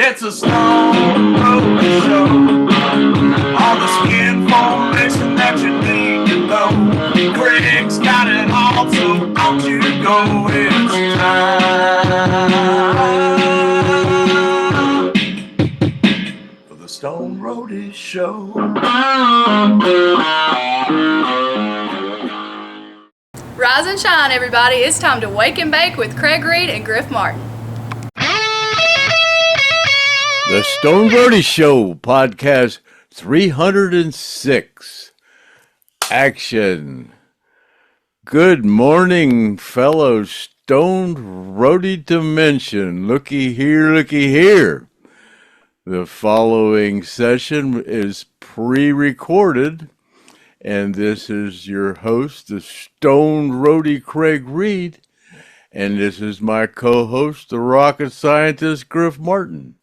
It's a Stone Roadie show. All the skin formation that you need to know. Greg's got it all, so don't you go. It's time for the Stone Roadie show. Rise and shine, everybody. It's time to wake and bake with Craig Reed and Griff Martin. The Stone Roadie Show, podcast 306. Action. Good morning, fellow Stone Roadie Dimension. Looky here. The following session is pre-recorded, and this is your host, the Stone Roadie Craig Reed, and this is my co-host, the rocket scientist, Griff Martin.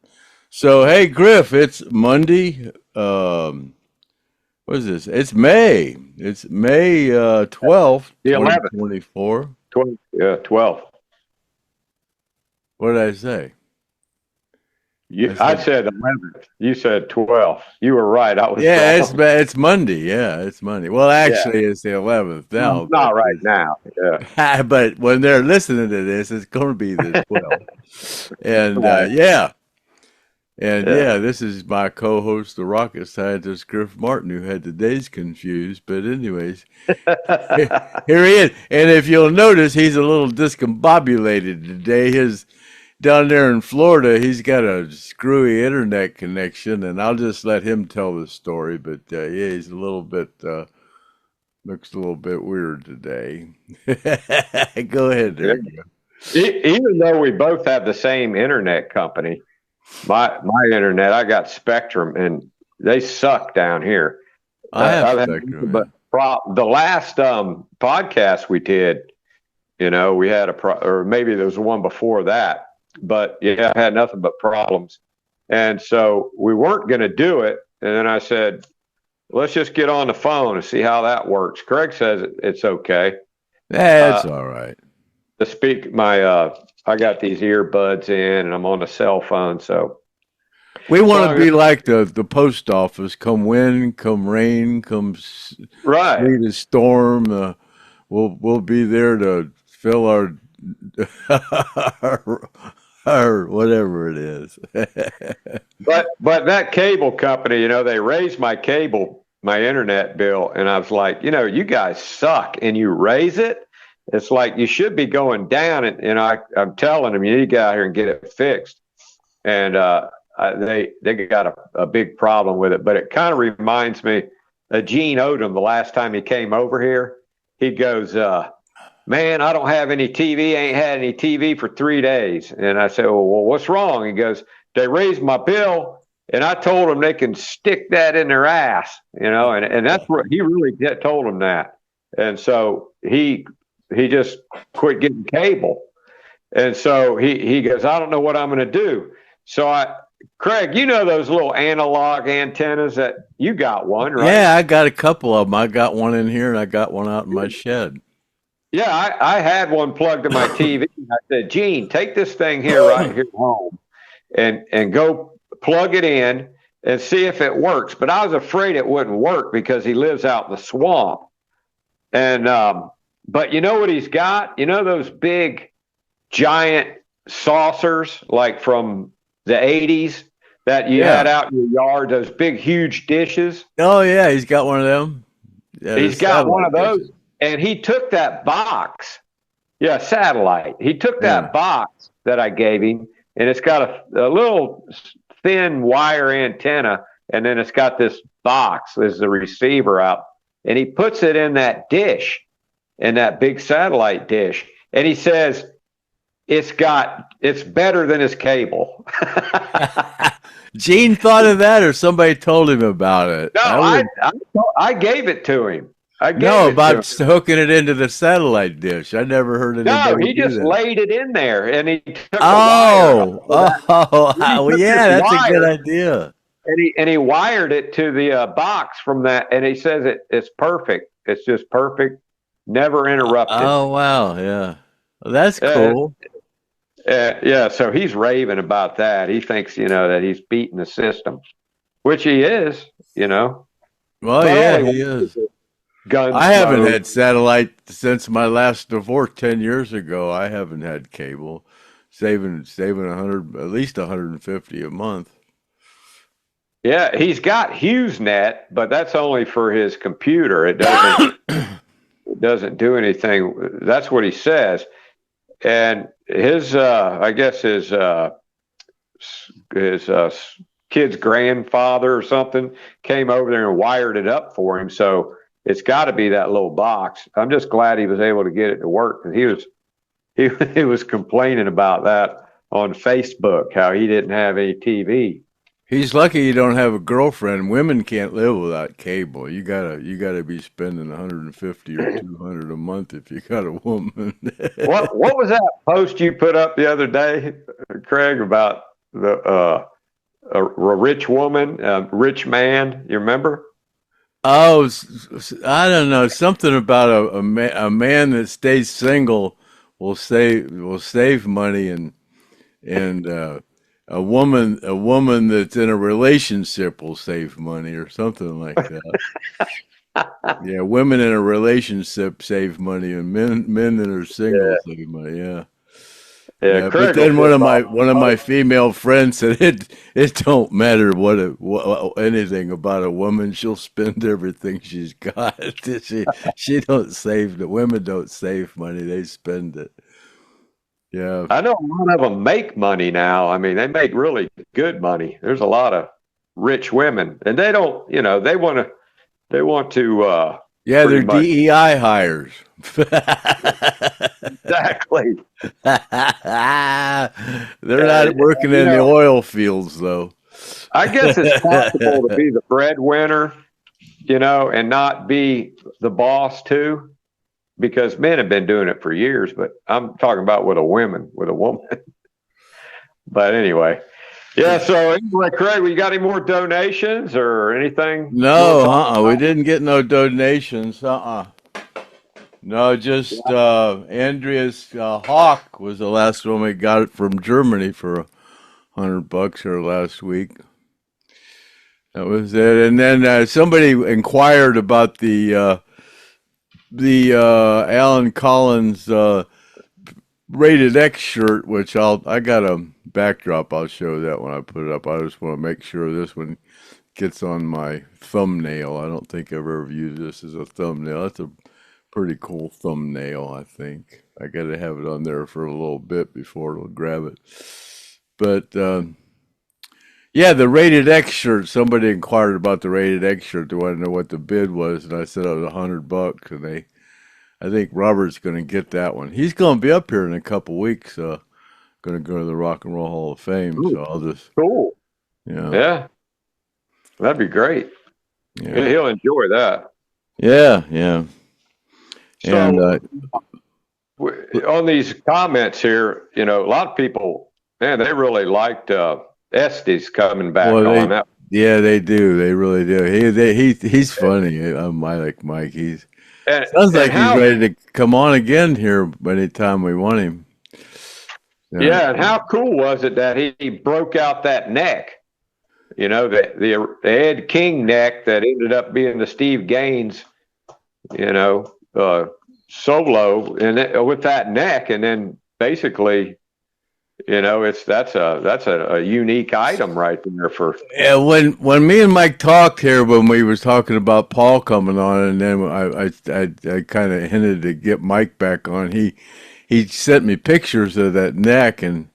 So, hey, Griff, it's Monday. What is this? It's May. It's May 12th, the 11th. 2024. 12th. What did I say? I said 11th. You said 12th. You were right. I was wrong. It's Monday. Yeah, it's Monday. Well, actually, It's the 11th now. Not right now. Yeah. But when they're listening to this, it's going to be the 12th. And, this is my co-host, the rocket scientist, Griff Martin, who had the days confused. But anyways, here he is. And if you'll notice, he's a little discombobulated today. Down there in Florida, he's got a screwy internet connection, and I'll just let him tell the story. But he's a little bit, looks a little bit weird today. Go ahead there. Even though we both have the same internet company, my internet, I got Spectrum, and they suck down here. I have Spectrum. But the last podcast we did, we had or maybe there was one before that, but I had nothing but problems. And so we weren't going to do it. And then I said, let's just get on the phone and see how that works. Craig says it's okay. That's all right. To speak I got these earbuds in, and I'm on a cell phone, so we want to be like the post office. Come wind, come rain, come sleet and storm. We'll be there to fill our or whatever it is. but that cable company, they raised my internet bill, and I was like, you guys suck, and you raise it. It's like you should be going down, and I'm telling them you need to get out here and get it fixed. And they got a big problem with it. But it kind of reminds me of Gene Odom the last time he came over here. He goes, man, I don't have any TV. Ain't had any TV for 3 days. And I said, well, what's wrong? He goes, they raised my bill, and I told them they can stick that in their ass, and that's what he really told them that. And so he just quit getting cable. And so he goes, I don't know what I'm going to do. So Craig, those little analog antennas that you got one, right? Yeah, I got a couple of them. I got one in here, and I got one out in my shed. Yeah, I had one plugged to my TV. I said, Gene, take this thing right here home and go plug it in and see if it works. But I was afraid it wouldn't work because he lives out in the swamp. And but you know what he's got? Those big, giant saucers, like from the 80s that you had out in your yard, those big, huge dishes? Oh, yeah, he's got one of them. Yeah, he's got one of those. And he took that box. Yeah, satellite. He took that box that I gave him, and it's got a little thin wire antenna, and then it's got this box as the receiver out. And he puts it in that dish, in that big satellite dish. And he says, it's better than his cable. Gene thought of that, or somebody told him about it? No, I gave it to him. About hooking it into the satellite dish. I never heard of it. No, he just laid it in there, and he took that's a good idea. And he wired it to the box from that, and he says it's perfect. It's just perfect, never interrupted. Oh wow, yeah, well, that's cool. Yeah, so he's raving about that. He thinks, that he's beating the system, which he is, Well, but yeah, all he he wants is. is gun I haven't smoke. had satellite since my last divorce 10 years ago. I haven't had cable, saving 100, at least 150 a month. Yeah, he's got HughesNet, but that's only for his computer. It doesn't do anything. That's what he says. And his, I guess his kid's grandfather or something came over there and wired it up for him. So it's got to be that little box. I'm just glad he was able to get it to work. And he was complaining about that on Facebook, how he didn't have any TV. He's lucky you don't have a girlfriend. Women can't live without cable. You gotta be spending 150 or 200 a month if you got a woman. What was that post you put up the other day, Craig, about the a rich woman, a rich man? You remember? Oh, I don't know. Something about a man that stays single will save money, and a woman that's in a relationship will save money or something like that. Yeah, women in a relationship save money, and men that are single Yeah, save money. Yeah. yeah. Yeah, but Craig will then one put of it my all. one of my female friends said it don't matter what anything about a woman. She'll spend everything she's got. She don't save. The women don't save money; they spend it. Yeah, I know a lot of them make money now. I mean, they make really good money. There's a lot of rich women, and they don't. They want to yeah, pretty they're much DEI hires. exactly. They're not working You in the know, oil fields though. I guess it's possible to be the breadwinner, and not be the boss too, because men have been doing it for years. But I'm talking about with a woman. But anyway, yeah. So anyway, Craig, we got any more donations or anything you want to No, talk we about? didn't get no donations. No, just Andreas Hawk was the last one we got it from Germany for $100 here last week. That was it. And then somebody inquired about the Alan Collins rated X shirt, which I got a backdrop. I'll show that when I put it up. I just want to make sure this one gets on my thumbnail. I don't think I've ever used this as a thumbnail. That's a pretty cool thumbnail, I think. I got to have it on there for a little bit before it'll grab it. But yeah, the rated X shirt. Somebody inquired about the rated X shirt. They wanted to know what the bid was, and I said it was $100. And I think Robert's going to get that one. He's going to be up here in a couple weeks. Going to go to the Rock and Roll Hall of Fame. Ooh, So I'll just, cool. yeah, Yeah, that'd be great. yeah, He'll enjoy that. yeah, yeah. And So on these comments here, a lot of people, man, they really liked Estes coming back well, on that. yeah, they do. They really do. He's funny. I like Mike. And Sounds and like he's how ready to come on again here anytime we want him. Yeah. yeah, and how cool was it that he broke out that neck? The Ed King neck that ended up being the Steve Gaines, you know, uh, solo, and with that neck, and then basically, that's a unique item right there for. Yeah, when me and Mike talked here when we was talking about Paul coming on, and then I kind of hinted to get Mike back on. He sent me pictures of that neck and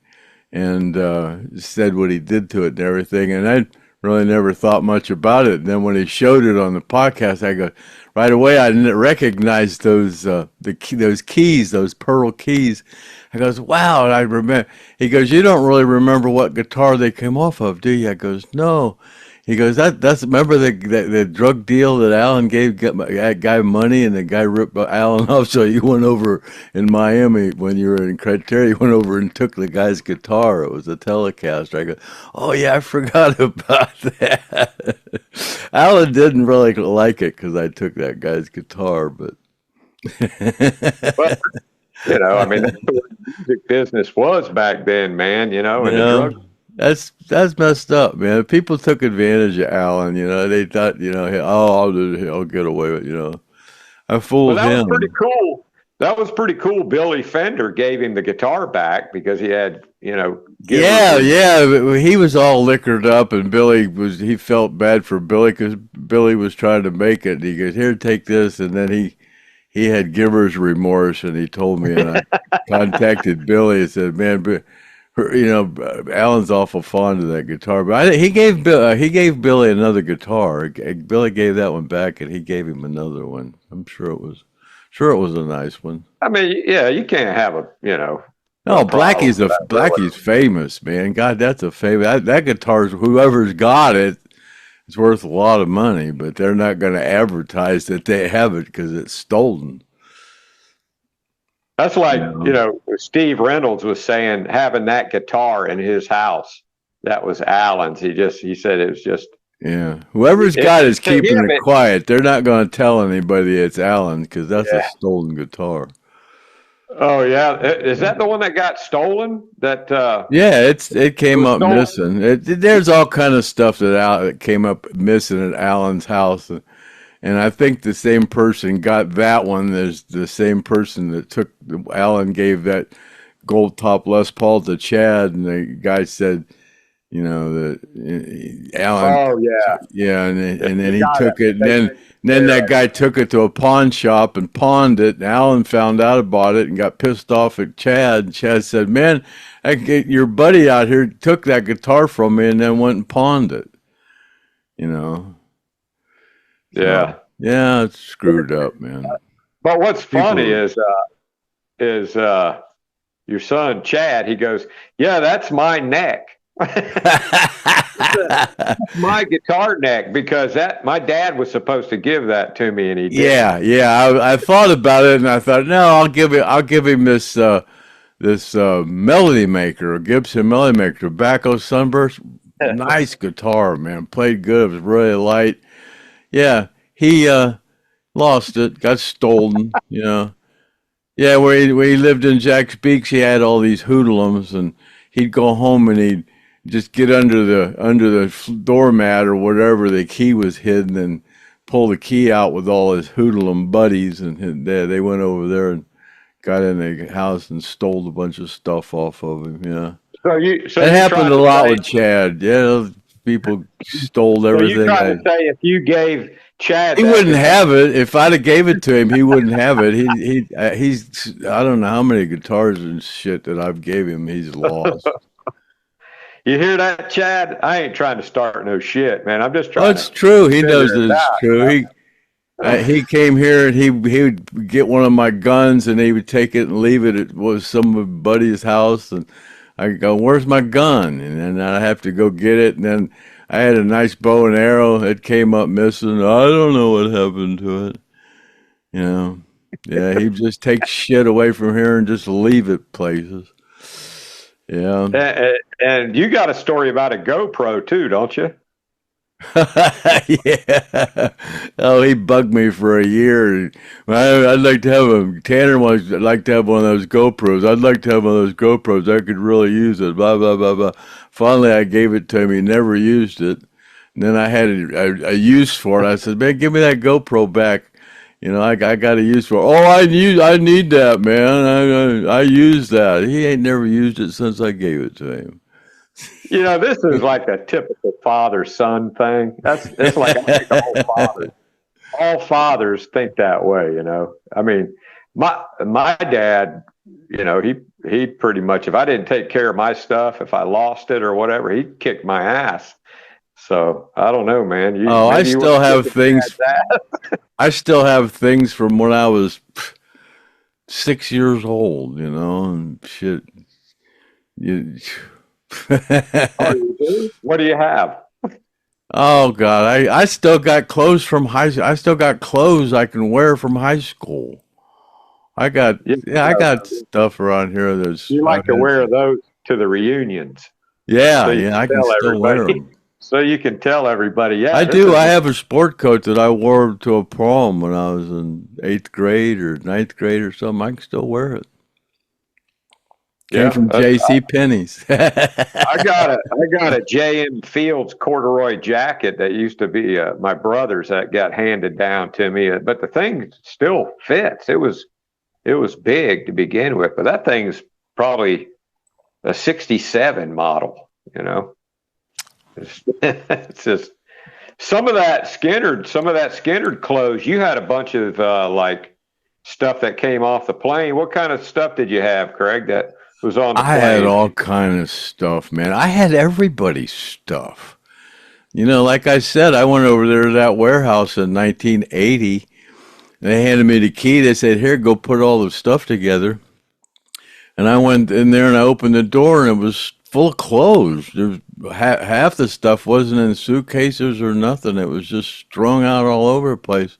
said what he did to it and everything, and I really never thought much about it. And then when he showed it on the podcast, I go right away. I didn't recognize those keys, those pearl keys. I goes, wow, and I remember. He goes, you don't really remember what guitar they came off of, do you? I goes, no. He goes, that's remember the drug deal that Alan gave that guy money, and the guy ripped Alan off. So you went over in Miami when you were in Criteria. You went over and took the guy's guitar. It was a Telecaster. I go, oh yeah, I forgot about that. Alan didn't really like it because I took that guy's guitar, but But You know, I mean, that's the way the music business was back then, man. You know, You and the know, drug. that's messed up, man. People took advantage of Alan. You know, they thought, you know, hey, oh, I'll get away with, you know. I Well, fooled that was pretty him. cool. That was pretty cool. Billy Fender gave him the guitar back because he had, you know, givers. Yeah, yeah. He was all liquored up, and he felt bad for Billy because Billy was trying to make it. He goes, "Here, take this," and then he had giver's remorse, and he told me, and I contacted Billy and said, "Man, you know, Alan's awful fond of that guitar, but he gave Billy another guitar. Billy gave that one back, and he gave him another one. I'm sure it was a nice one." I mean, yeah, you can't have a, you know, No, a problem with that, really. Blackie's famous, man. God, that's a famous. That guitar's whoever's got it, it's worth a lot of money, but they're not going to advertise that they have it because it's stolen. That's You like, you know? know, Steve Reynolds was saying having that guitar in his house, that was Alan's. He said it was just, Yeah, whoever's it, got it's to him, keeping it quiet. They're not going to tell anybody it's Alan because that's a yeah. stolen guitar. Oh, yeah. Is that the one that got stolen? That, Yeah, it it came was up stolen? missing. There's all kind of stuff that came up missing at Alan's house, and I think the same person got that one. There's the same person that Alan gave that gold top Les Paul to Chad, and the guy said, you know, that Alan, Oh, yeah. yeah, The, and then the he guy that took it, and they then there. that guy took it to a pawn shop and pawned it. And Alan found out about it and got pissed off at Chad. And Chad said, "Man, your buddy out here took that guitar from me and then went and pawned it." You know, so Yeah. yeah, it's screwed up, man. But what's funny People, is your son Chad. He goes, "Yeah, that's my neck. My guitar neck because that my dad was supposed to give that to me and he didn't." yeah, yeah. I thought about it and I thought, no, I'll give him this Melody Maker, a Gibson Melody Maker, Tobacco Sunburst. Nice guitar, man. Played good. It was really light. Yeah, he lost it, got stolen. You know. Yeah, where he lived in Jack's Beach, he had all these hoodlums, and he'd go home and he'd just get under the doormat or whatever the key was hidden, and pull the key out with all his hoodlum buddies, and they went over there and got in the house and stole a bunch of stuff off of him. Yeah, So that you happened trying a to lot say with Chad. Yeah, people stole so you everything. trying to say if you gave Chad He that wouldn't guitar, have it if I'd have gave it to him. He wouldn't have it. He's I don't know how many guitars and shit that I've gave him. He's lost. you hear that, Chad? I ain't trying to start no shit, man. I'm just Well, trying it's to true. He knows figure that it it's out. true. He came here and he would get one of my guns and he would take it and leave it at some buddy's house, and I go, "Where's my gun?" And then I have to go get it, and then I had a nice bow and arrow. It came up missing. I don't know what happened to it. You know, yeah, he just takes shit away from here and just leave it places. Yeah. And you got a story about a GoPro too, don't you? Yeah. Oh, he bugged me for a year. I'd like to have a Tanner wants. I'd like to have one of those GoPros. I'd like to have one of those GoPros. I could really use it. Blah blah blah blah. Finally, I gave it to him. He never used it. And then I had a use for it. I said, "Man, give me that GoPro back. You know, I got a use for it." "Oh, I need that, man. I use that." He ain't never used it since I gave it to him. You know, this is like a typical father-son thing. It's like I think all fathers think that way. You know, I mean, my dad, you know, he pretty much if I didn't take care of my stuff, if I lost it or whatever, he'd kick my ass. So I don't know, man. Oh, Maybe you wouldn't give your dad that. I still have things from when I was 6 years old, you know, and shit. You, Oh, you do? What do you have? oh God, I still got clothes from I still got clothes I can wear from high school. You, I got stuff around here that's you I've like to had. wear those to the reunions, so Yeah, you yeah, can I can tell still wear everybody. them. So you can tell everybody, yeah, I this do. is I my. have a sport coat that I wore to a prom when I was in eighth grade or ninth grade or something. I can still wear it. Came from J.C. Penney's. I got a J.M. Fields corduroy jacket that used to be my brother's that got handed down to me, but the thing still fits. It was big to begin with, but that thing's probably a '67 model. You know, it's just some of that Skynyrd clothes. You had a bunch of like stuff that came off the plane. What kind of stuff did you have, Craig? That was on the plane? I had all kind of stuff, man. I had everybody's stuff. You know, like I said, I went over there to that warehouse in 1980. And they handed me the key. They said, "Here, go put all the stuff together." And I went in there and I opened the door, and it was full of clothes. There's half the stuff wasn't in suitcases or nothing. It was just strung out all over the place.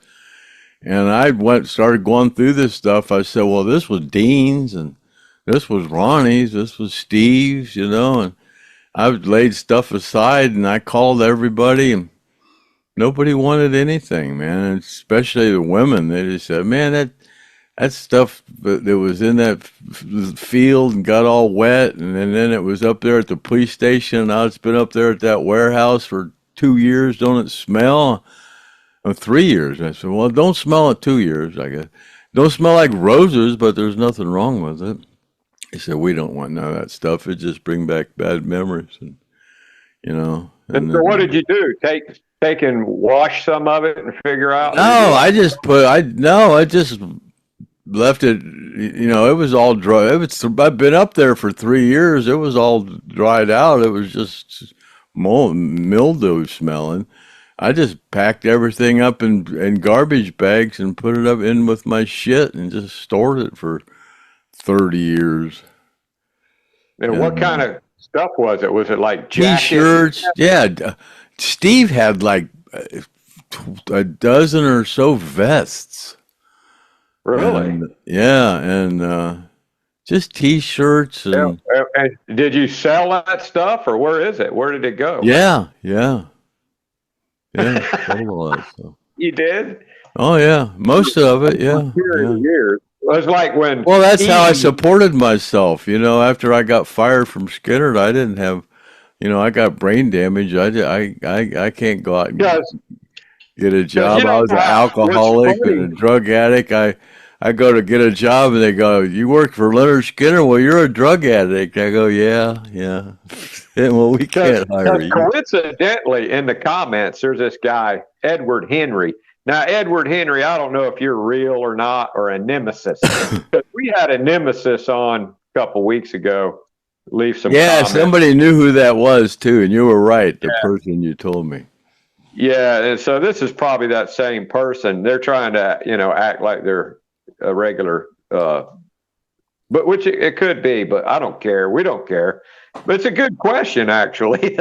And I started going through this stuff. I said, "Well, this was Dean's, and this was Ronnie's, this was Steve's, you know." And I laid stuff aside, and I called everybody, and nobody wanted anything, man. And especially the women. They just said, "Man, that stuff that was in that field and got all wet, and then it was up there at the police station. Now it's been up there at that warehouse for 2 years. Don't it smell?" Or 3 years. I said, "Well, don't smell it 2 years, I guess. Don't smell like roses, but there's nothing wrong with it." He said, "We don't want none of that stuff. It just bring back bad memories." And, you know. And so what did you do? Take and wash some of it and figure out? No, I just left it. You know, it was all dry. I've been up there for 3 years. It was all dried out. It was just mildew smelling. I just packed everything up in garbage bags and put it up in with my shit and just stored it for 30 years. And what kind of stuff was it? Was it like T-shirts? Yeah. Steve had like a dozen or so vests. Really? And just T-shirts. And did you sell that stuff, or where is it? Where did it go? Yeah. Sold all that stuff. You did? Oh, yeah. Most of it, yeah. Years. It was like when... Well, that's how I supported myself. You know, after I got fired from Skynyrd, I didn't have... You know, I got brain damage. I can't go out and get a job. I was an alcoholic and a drug addict. I go to get a job, and they go, "You work for Lynyrd Skynyrd? Well, you're a drug addict." I go, yeah. Well, we can't hire you. Coincidentally, in the comments, there's this guy, Edward Henry. Now, Edward Henry, I don't know if you're real or not, or a nemesis. Because we had a nemesis on a couple weeks ago. Leave some comments. Somebody knew who that was, too, and you were right, the person you told me. Yeah, and so this is probably that same person. They're trying to, act like they're a regular, but which it could be, but I don't care. We don't care. But it's a good question, actually.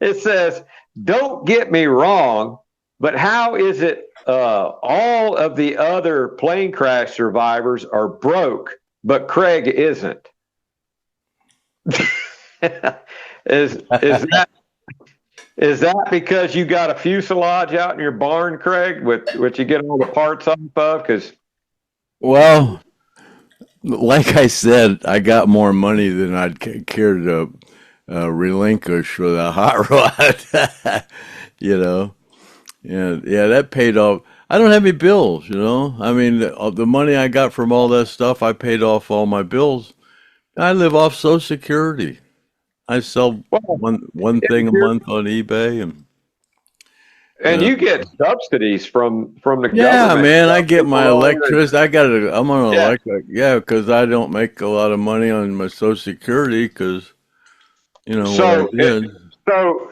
It says, "Don't get me wrong, but how is it all of the other plane crash survivors are broke, but Craig isn't?" Is that because you got a fuselage out in your barn, Craig, which you get all the parts off of? Because, well, like I said, I got more money than I'd care to relinquish for the hot rod. You know, yeah, that paid off. I don't have any bills. You know, I mean, the money I got from all that stuff, I paid off all my bills. I live off Social Security. I sell one thing a month on eBay, and you get subsidies from the government. Yeah, man, I get my electricity. I'm on electric. Yeah, because I don't make a lot of money on my Social Security because, So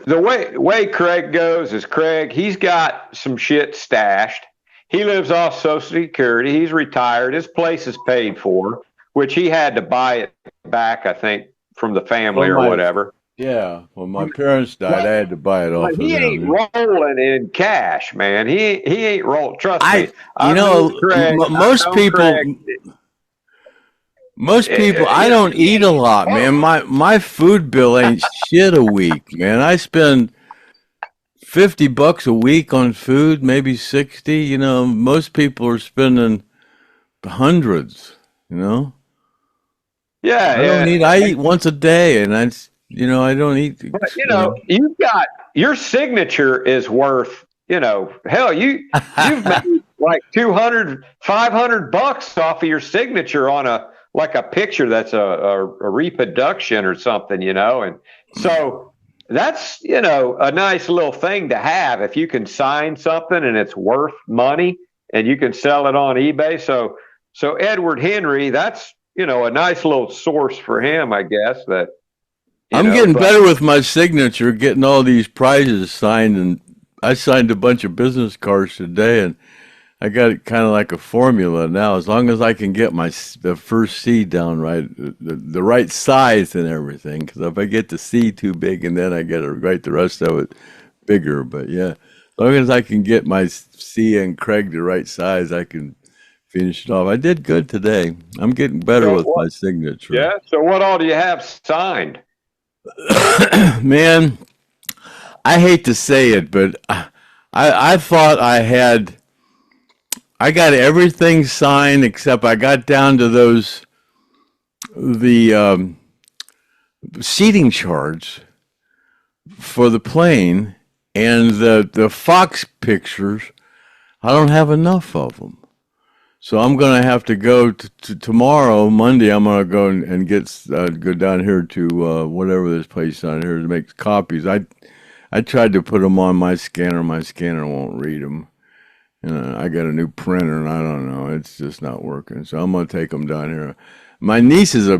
the way Craig goes is he's got some shit stashed. He lives off Social Security. He's retired. His place is paid for, which he had to buy it back, I think, from the family or whatever. Yeah, when my parents died, I had to buy it off of them. He ain't rolling in cash, man. He ain't rolling. Trust me. Most people, I don't eat a lot, man. My food bill ain't shit a week, man. I spend $50 a week on food, maybe 60. You know, most people are spending hundreds. You know. Yeah, I don't eat. I eat once a day, and that's I don't eat. but you've got your signature is worth. Hell, you've made like 200, $500 off of your signature on a picture that's a reproduction or something, and so that's a nice little thing to have if you can sign something and it's worth money and you can sell it on eBay. So Edward Henry, that's a nice little source for him, I guess. That I'm getting better with my signature, getting all these prizes signed, and I signed a bunch of business cards today, and I got it kind of like a formula now. As long as I can get the first C down right, the right size and everything, because if I get the C too big and then I get to write the rest of it bigger, but yeah, as long as I can get my C and Craig the right size, I can finish it off. I did good today. I'm getting better with my signature. Yeah. So what all do you have signed? Man, I hate to say it, but I thought I got everything signed except I got down to the seating charts for the plane and the Fox pictures. I don't have enough of them. So I'm going to have to go to tomorrow, Monday. I'm going to go and go down here to whatever this place down here to make copies. I tried to put them on my scanner. My scanner won't read them. I got a new printer, and I don't know. It's just not working. So I'm going to take them down here. My niece has a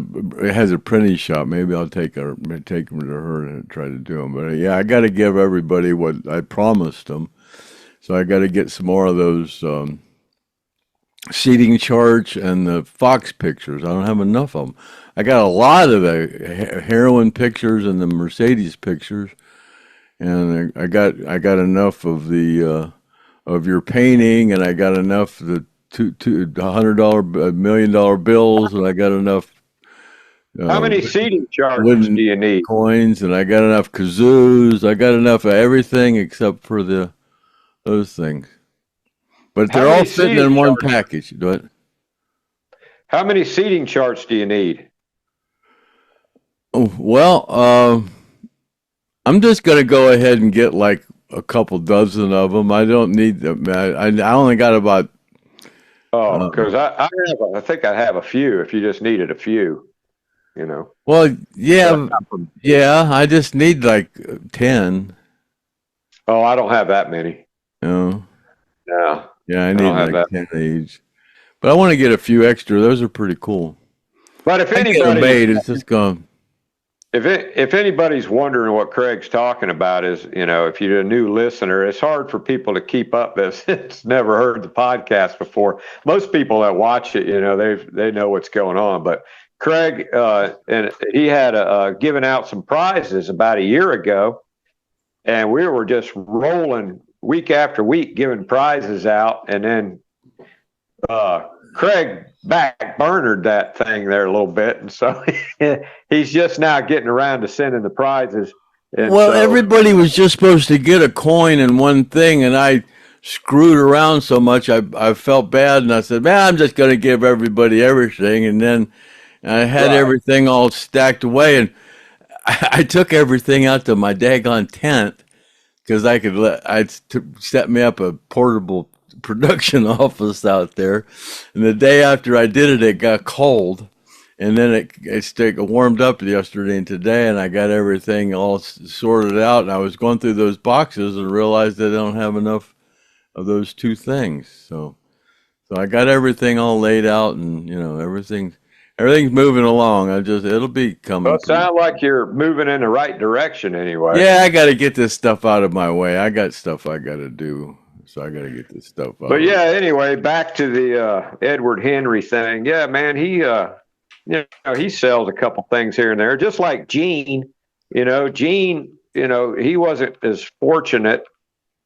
printing shop. Maybe I'll take them to her and try to do them. But yeah, I got to give everybody what I promised them. So I got to get some more of those seating charts and the Fox pictures. I don't have enough of them. I got a lot of the heroin pictures and the Mercedes pictures, and I got enough of the of your painting, and I got enough of the $100, $1 million bills, and I got enough. How many seating charts do you need? Coins, and I got enough kazoos. I got enough of everything except for those things. But they're all fitting in one package. Do it. How many seating charts do you need? Oh, well, I'm just going to go ahead and get like a couple dozen of them. I don't need them. I only got about. Oh, because I think I have a few. If you just needed a few, Well, yeah. I just need like 10. Oh, I don't have that many. No. No. Yeah, I need like 10 each. But I want to get a few extra. Those are pretty cool. But if anybody made, it's just gone. If anybody's wondering what Craig's talking about is, if you're a new listener, it's hard for people to keep up that's never heard the podcast before. Most people that watch it, they know what's going on. But Craig, and he had given out some prizes about a year ago, and we were just rolling week after week giving prizes out, and then Craig backburnered that thing there a little bit, and so he's just now getting around to sending the prizes. And everybody was just supposed to get a coin in one thing, and I screwed around so much I felt bad, and I said, man, I'm just going to give everybody everything, and then I had everything all stacked away, and I took everything out to my daggone tent, because I'd set me up a portable production office out there. And the day after I did it, it got cold. And then it warmed up yesterday and today, and I got everything all sorted out. And I was going through those boxes and realized I don't have enough of those two things. So I got everything all laid out, and, everything's moving along. It'll be coming. Well, it sounds like you're moving in the right direction anyway. Yeah, I got to get this stuff out of my way. I got stuff I got to do, so I got to get this stuff out. But yeah, anyway, back to the Edward Henry thing. Yeah, man, he sells a couple things here and there, just like Gene. Gene, he wasn't as fortunate,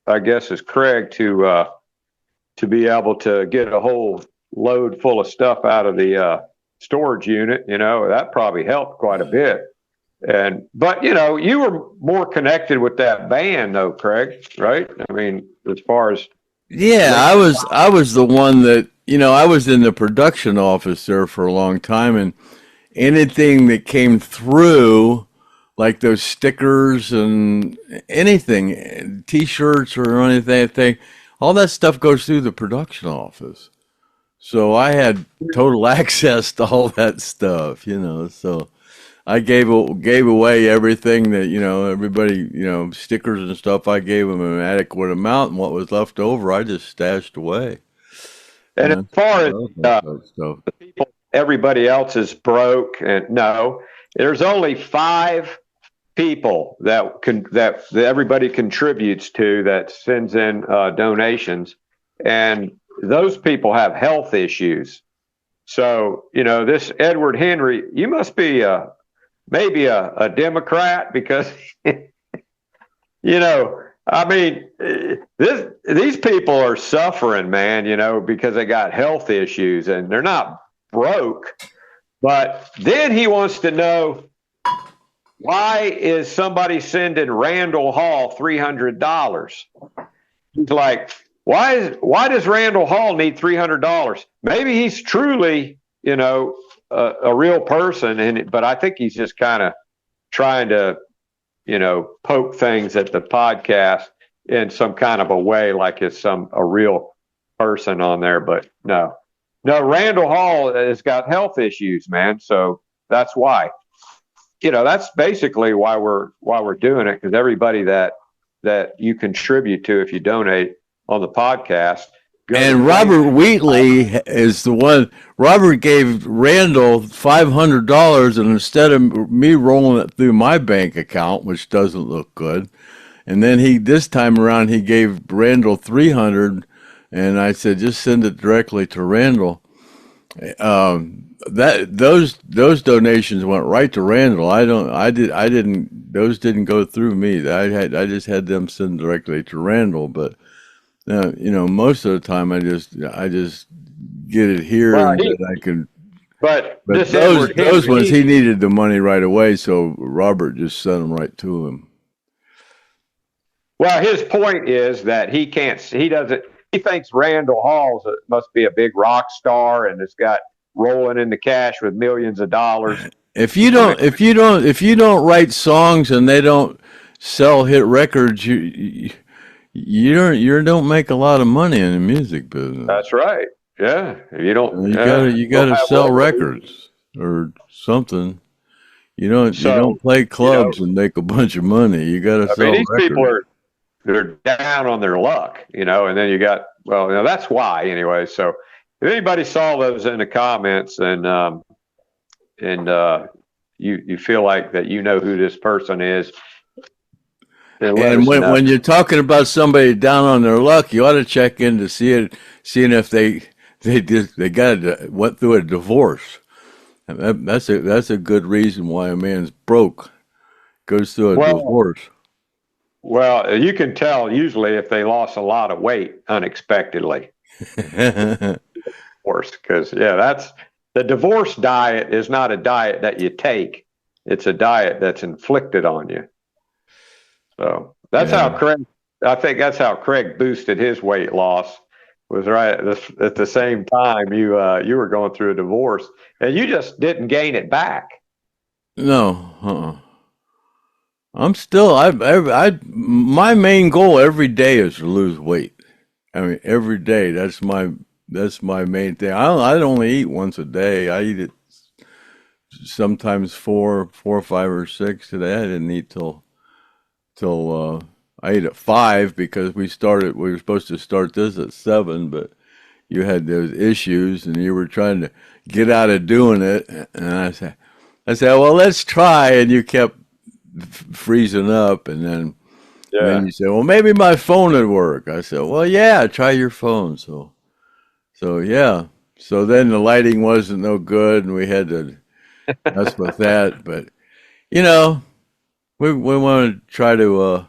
I guess, as Craig to be able to get a whole load full of stuff out of the storage unit. That probably helped quite a bit. But you were more connected with that band though, Craig, right? I mean, as far as I was the one that I was in the production office there for a long time, anything that came through, like those stickers and anything, T-shirts or anything, all that stuff goes through the production office. So I had total access to all that stuff, So I gave away everything that everybody stickers and stuff. I gave them an adequate amount, and what was left over, I just stashed away. And as far as stuff. the people, everybody else is broke, and no, there's only 5 people that everybody contributes to that sends in donations, and those people have health issues. So this Edward Henry, you must be maybe a Democrat, because I mean, these people are suffering, man, because they got health issues, and they're not broke. But then he wants to know, why is somebody sending Randall Hall $300? He's like, why does Randall Hall need $300? Maybe he's truly, a real person, but I think he's just kind of trying to, poke things at the podcast in some kind of a way, like it's a real person on there. But no, Randall Hall has got health issues, man. So that's why. That's basically why we're doing it, because everybody that you contribute to, if you donate on the podcast. And Robert Wheatley is the one. Robert gave Randall $500, and instead of me rolling it through my bank account, which doesn't look good, and then this time around he gave Randall $300, and I said just send it directly to Randall. Those donations went right to Randall. Those didn't go through me. I just had them send directly to Randall. But most of the time I just get it here, and then I can. But those ones, he needed the money right away, so Robert just sent them right to him. Well, his point is that he thinks Randall Hall must be a big rock star, and it's got rolling in the cash with millions of dollars. If you don't write songs and they don't sell hit records, you don't make a lot of money in the music business. That's right. Yeah, you gotta sell records or something. You don't play clubs and make a bunch of money. You gotta sell these records. People they're down on their luck, and then you got that's why anyway. So if anybody saw those in the comments, and you feel like that who this person is. And when you're talking about somebody down on their luck, you ought to check in to seeing if they went through a divorce. That's a good reason why a man's broke, goes through a divorce. Well, you can tell usually if they lost a lot of weight unexpectedly. Because that's the divorce diet is not a diet that you take; it's a diet that's inflicted on you. So that's how Craig. I think that's how Craig boosted his weight loss. Was right at the same time you were going through a divorce, and you just didn't gain it back. No, I'm still. My main goal every day is to lose weight. I mean, every day. That's my main thing. I only eat once a day. I eat it sometimes 4, 5, or 6. Today I didn't eat till I ate at 5 because we were supposed to start this at 7, but you had those issues and you were trying to get out of doing it. And I said, well, let's try. And you kept freezing up. And then you said, well, maybe my phone would work. I said, well, yeah, try your phone. So yeah. So then the lighting wasn't no good and we had to mess with that. But, we want to try to,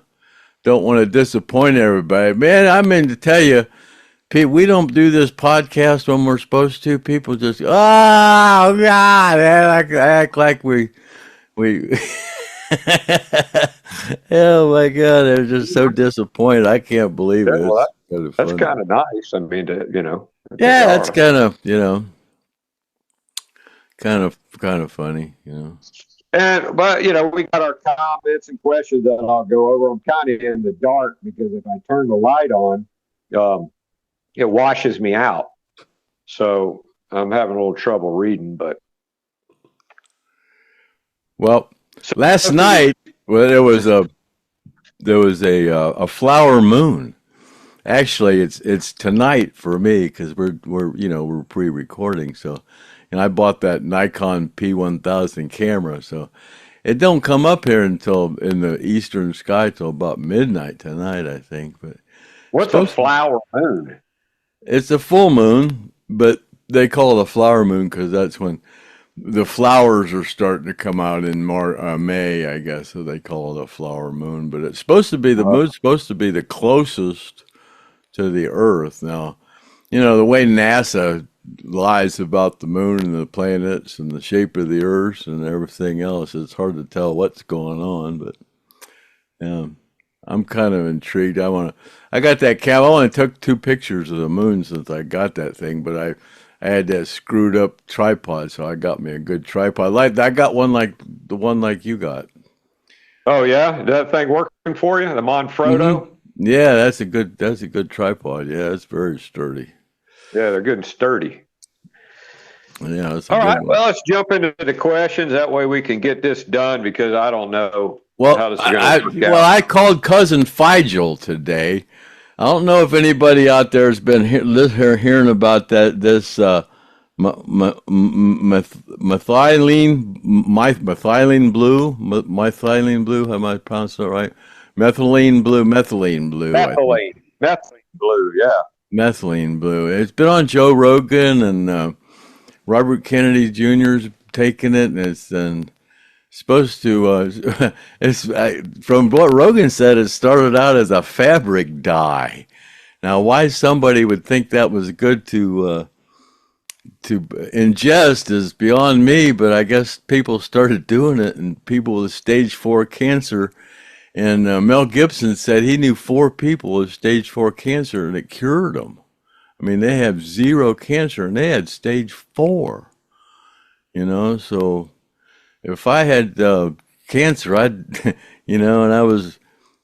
don't want to disappoint everybody. Man, I mean to tell you, Pete, we don't do this podcast when we're supposed to. People just, oh, God, act like we oh, my God, they're just so disappointed. I can't believe it. Well, that's kind of nice. I mean, Yeah, that's kind of, kind of funny, you know. But you know, we got our comments and questions that I'll go over. I'm kind of in the dark because if I turn the light on, it washes me out. So I'm having a little trouble reading. But well, last night, well, there was a flower moon. Actually, it's tonight for me because we're pre-recording. So, and I bought that Nikon P1000 camera, so it don't come up here until in the eastern sky till about midnight tonight, I think. But what's a flower moon? it's a full moon, but they call it a flower moon because that's when the flowers are starting to come out in May, I guess. So they call it a flower moon. But it's supposed to be the moon's supposed to be the closest to the Earth. Now, you know, the way NASA lies about the moon and the planets and the shape of the Earth and everything else, it's hard to tell what's going on. But I'm kind of intrigued. I got that cam. I only took 2 pictures of the moon since I got that thing, but I had that screwed up tripod, so I got me a good tripod. I got one like the one like you got. Oh yeah, that thing working for you, the Manfrotto? Mm-hmm. Yeah, that's a good tripod. Yeah, it's very sturdy. Yeah, they're good and sturdy. Yeah, it's all right. Well, let's jump into the questions. That way we can get this done because I don't know how this is going to work out. Well, I called Cousin Figel today. I don't know if anybody out there has been hearing about this methylene blue. Am I pronouncing it right? Methylene blue. Methylene blue. Yeah. Methylene blue. It's been on Joe Rogan and Robert Kennedy Jr.'s taking it, and it's supposed to. From what Rogan said, it started out as a fabric dye. Now, why somebody would think that was good to ingest is beyond me. But I guess people started doing it, and people with stage 4 cancer. And Mel Gibson said he knew 4 people with stage 4 cancer, and it cured them. I mean, they have 0 cancer, and they had stage 4. You know, so if I had cancer, I'd, and I was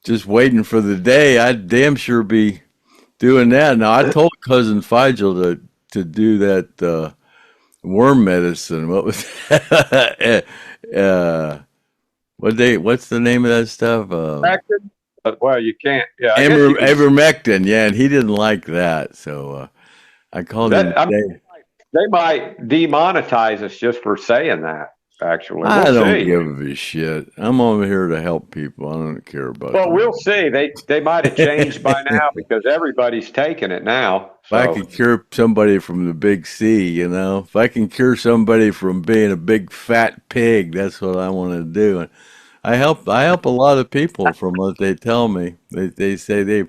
just waiting for the day, I'd damn sure be doing that. Now, I told Cousin Figel to do that worm medicine. What was that? What's the name of that stuff? Well, you can't. Yeah, ivermectin. Yeah, and he didn't like that, so I called him. They might demonetize us just for saying that. Actually, I don't give a shit. I'm over here to help people. I don't care about. Well, we'll see. They might have changed by now because everybody's taking it now. So. If I can cure somebody from the big C, if I can cure somebody from being a big fat pig, that's what I want to do. And I help a lot of people from what they tell me. They say they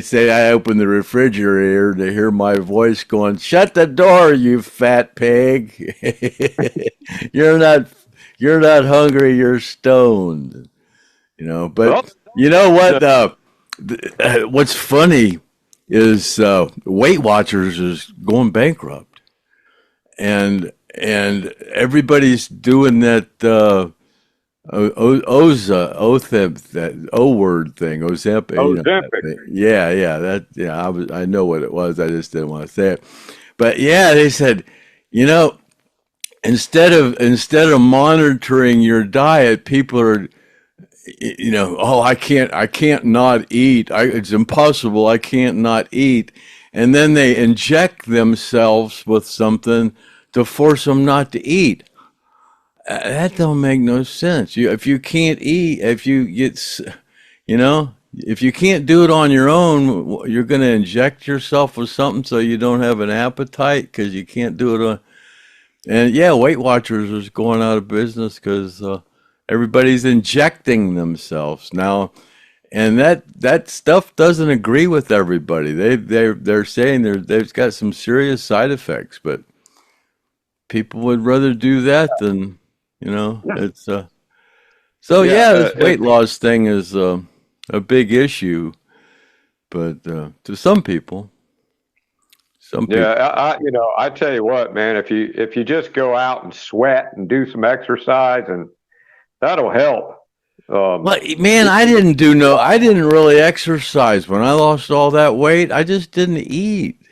say I open the refrigerator to hear my voice going, "Shut the door, you fat pig. You're not hungry, you're stoned." But you know what? What's funny is Weight Watchers is going bankrupt. And everybody's doing that Ozempic, that O-word thing, Ozempic. I know what it was. I just didn't want to say it. But yeah, they said, instead of monitoring your diet, people are, I can't not eat. It's impossible. I can't not eat. And then they inject themselves with something to force them not to eat. That don't make no sense. If you can't eat, if you can't do it on your own, you're going to inject yourself with something so you don't have an appetite because you can't do it on. And yeah, Weight Watchers is going out of business because everybody's injecting themselves now, and that stuff doesn't agree with everybody. They're saying they've got some serious side effects, but people would rather do that than. It's this weight loss thing is a big issue, but to some people, Some people. Yeah, I tell you what, man, if you just go out and sweat and do some exercise, and that'll help. Well, man, I didn't really exercise when I lost all that weight. I just didn't eat.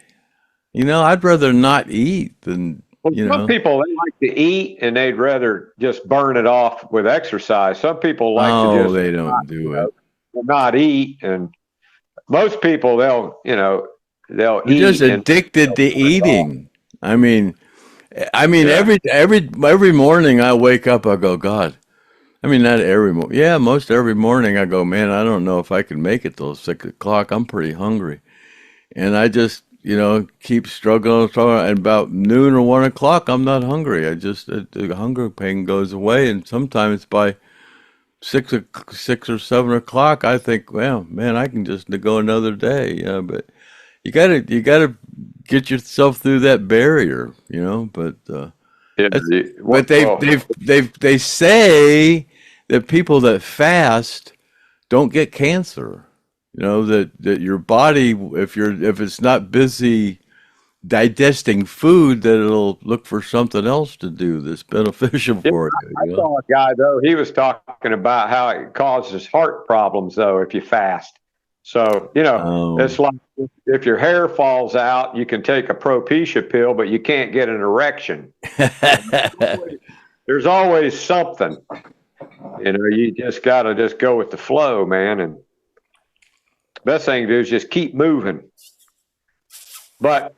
I'd rather not eat than, Well, some people, they like to eat and they'd rather just burn it off with exercise. Some people like to oh, just they don't do it. not eat, and most people they'll They're just eat and addicted to eating. I mean, yeah. every morning I wake up, I go, God. I mean, not every morning. Yeah, most every morning I go, man, I don't know if I can make it till 6 o'clock. I'm pretty hungry. And I just, keep struggling. And about noon or 1 o'clock, I'm not hungry. The hunger pain goes away. And sometimes by 6 or 7 o'clock, I think, well, man, I can just go another day. Yeah, but you gotta get yourself through that barrier, But Yeah, but they say that people that fast don't get cancer. That your body, if it's not busy digesting food, that it'll look for something else to do that's beneficial for you. I saw a guy though. He was talking about how it causes heart problems though if you fast. So it's like if your hair falls out, you can take a Propecia pill, but you can't get an erection. There's always something. You just gotta just go with the flow, man. And best thing to do is just keep moving. But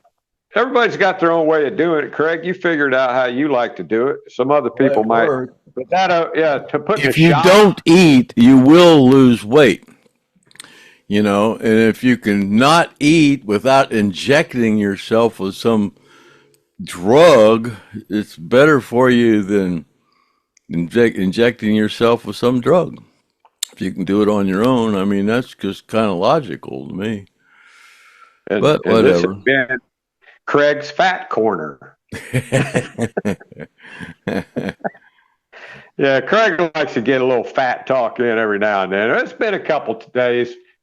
everybody's got their own way of doing it, Craig. You figured out how you like to do it. Some other people might. But to put if you don't eat, you will lose weight. And if you can not eat without injecting yourself with some drug, it's better for you than injecting yourself with some drug. If you can do it on your own, I mean, that's just kind of logical to me. But whatever. This has been Craig's Fat Corner. Yeah, Craig likes to get a little fat talk in every now and then. It's been a couple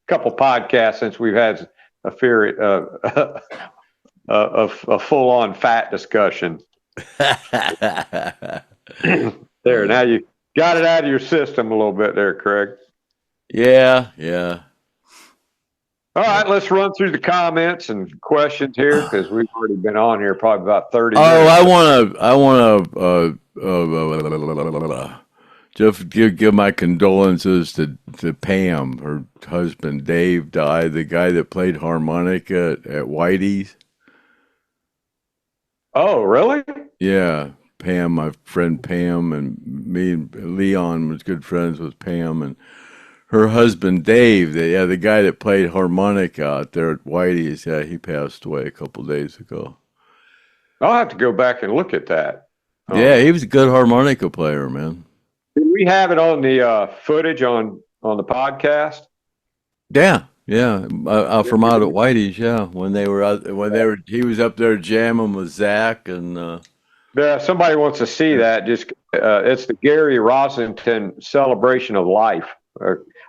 podcasts since we've had a full-on fat discussion. There, now you got it out of your system a little bit there, Craig. Yeah. All right, let's run through the comments and questions here because we've already been on here probably about 30 minutes. I want to just give my condolences to Pam. Her husband Dave died. The guy that played harmonica at Whitey's. Oh, really? Yeah, Pam, my friend Pam, and me and Leon was good friends with Pam, and her husband Dave, the guy that played harmonica out there at Whitey's, he passed away a couple days ago. I'll have to go back and look at that. Yeah, he was a good harmonica player, man. Did we have it on the footage on the podcast? Yeah. From out at Whitey's, when they were he was up there jamming with Zach and. Yeah, somebody wants to see that. Just it's the Gary Rossington Celebration of Life.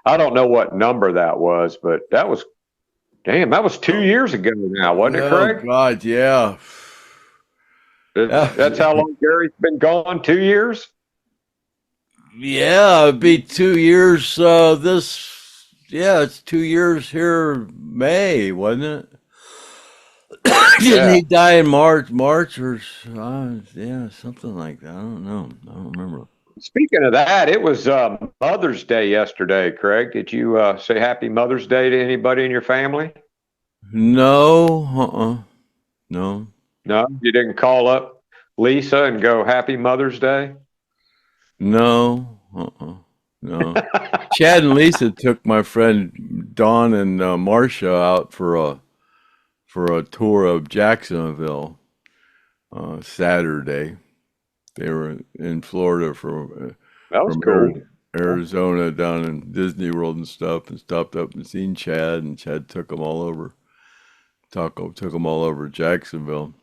I don't know what number that was, but that was 2 years ago now, wasn't it, Craig? Oh God, yeah. That's how long Gary's been gone. 2 years. Yeah, it'd be 2 years. It's 2 years here, May, wasn't it? Didn't he die in March or something like that? I don't know. I don't remember. Speaking of that, it was Mother's Day yesterday, Craig. Did you say Happy Mother's Day to anybody in your family? No. No. No, you didn't call up Lisa and go Happy Mother's Day? No. No. Chad and Lisa took my friend Dawn and Marcia out for a tour of Jacksonville Saturday. They were in Florida from cool. Arizona down in Disney World and stuff, and stopped up and seen Chad, and Chad took them all over. Took them all over Jacksonville.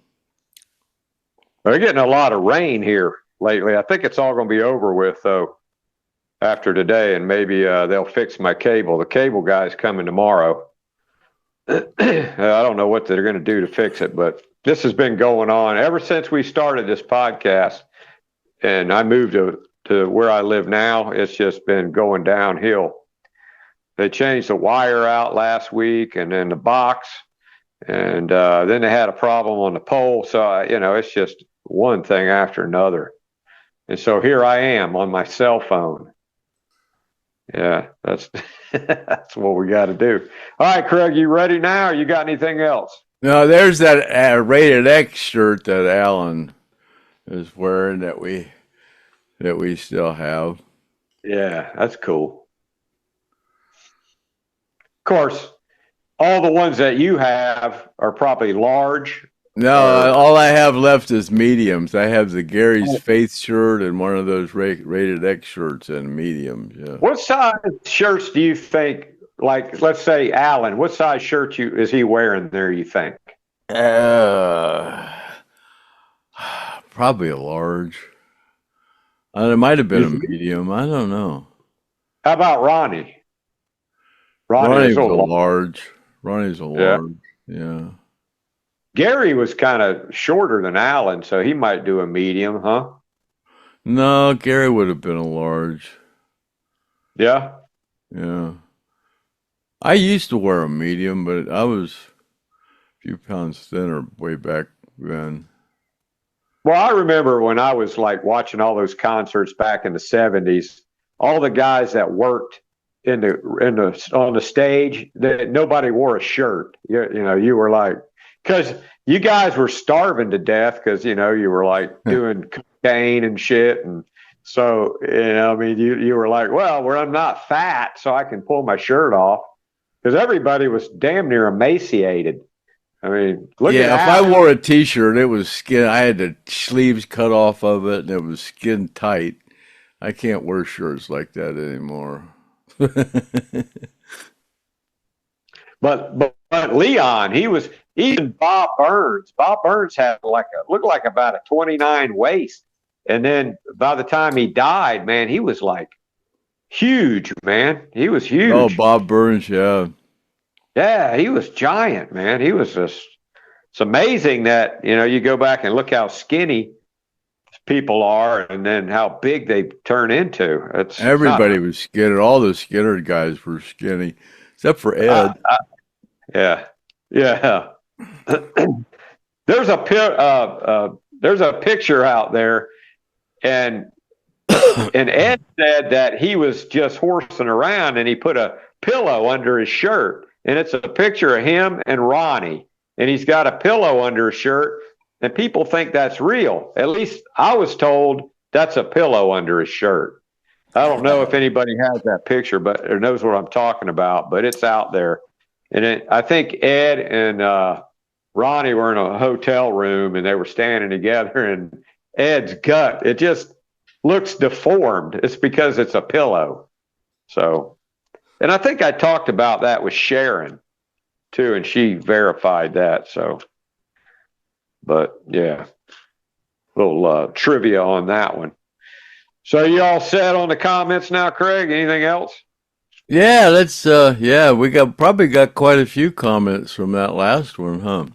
They're getting a lot of rain here lately. I think it's all going to be over with though after today, and maybe they'll fix my cable. The cable guy's coming tomorrow. I don't know what they're going to do to fix it, but this has been going on ever since we started this podcast. And I moved to where I live now. It's just been going downhill. They changed the wire out last week, and then the box, and then they had a problem on the pole. So, it's just one thing after another. And so here I am on my cell phone. Yeah, that's that's what we got to do. All right, Craig, you ready now? Or you got anything else? No, there's that rated X shirt that Alan is wearing that we still have. Yeah, that's cool. Of course, all the ones that you have are probably large. No, all I have left is mediums. I have the Gary's Faith shirt and one of those rated X shirts in mediums. Yeah. What size shirts do you think? Like, let's say Alan, what size shirt is he wearing there? You think? Probably a large. It might have been a medium. I don't know. How about Ronnie? Ronnie's a large. Ronnie's a large. Yeah. Gary was kind of shorter than Alan, so he might do a medium, huh? No, Gary would have been a large. Yeah? Yeah. I used to wear a medium, but I was a few pounds thinner way back then. Well, I remember when I was like watching all those concerts back in the 70s, all the guys that worked on the stage, nobody wore a shirt. You were like, because you guys were starving to death because, you were like doing cocaine and shit. And so, you were like, well, I'm not fat, so I can pull my shirt off, because everybody was damn near emaciated. I mean, look at if I wore a T-shirt, it was skin. I had the sleeves cut off of it, and it was skin tight. I can't wear shirts like that anymore. But Leon, even Bob Burns. Bob Burns had looked like about a 29 waist, and then by the time he died, man, he was like huge, man. He was huge. Oh, Bob Burns, yeah. Yeah, he was giant, man. He was just. It's amazing that you go back and look how skinny people are, and then how big they turn into. Everybody was skinny. All the Skynyrd guys were skinny, except for Ed. Yeah. There's a picture out there, and Ed said that he was just horsing around, and he put a pillow under his shirt, and it's a picture of him and Ronnie, and he's got a pillow under his shirt, and people think that's real. At least I was told that's a pillow under his shirt. I don't know if anybody has that picture, or knows what I'm talking about, but it's out there. And I think Ed and Ronnie were in a hotel room, and they were standing together, and Ed's gut, it just looks deformed. It's because it's a pillow. So, and I think I talked about that with Sharon too, and she verified that. So, but yeah, little trivia on that one. So you all set on the comments now, Craig? Anything else? Yeah, we probably got quite a few comments from that last one, huh?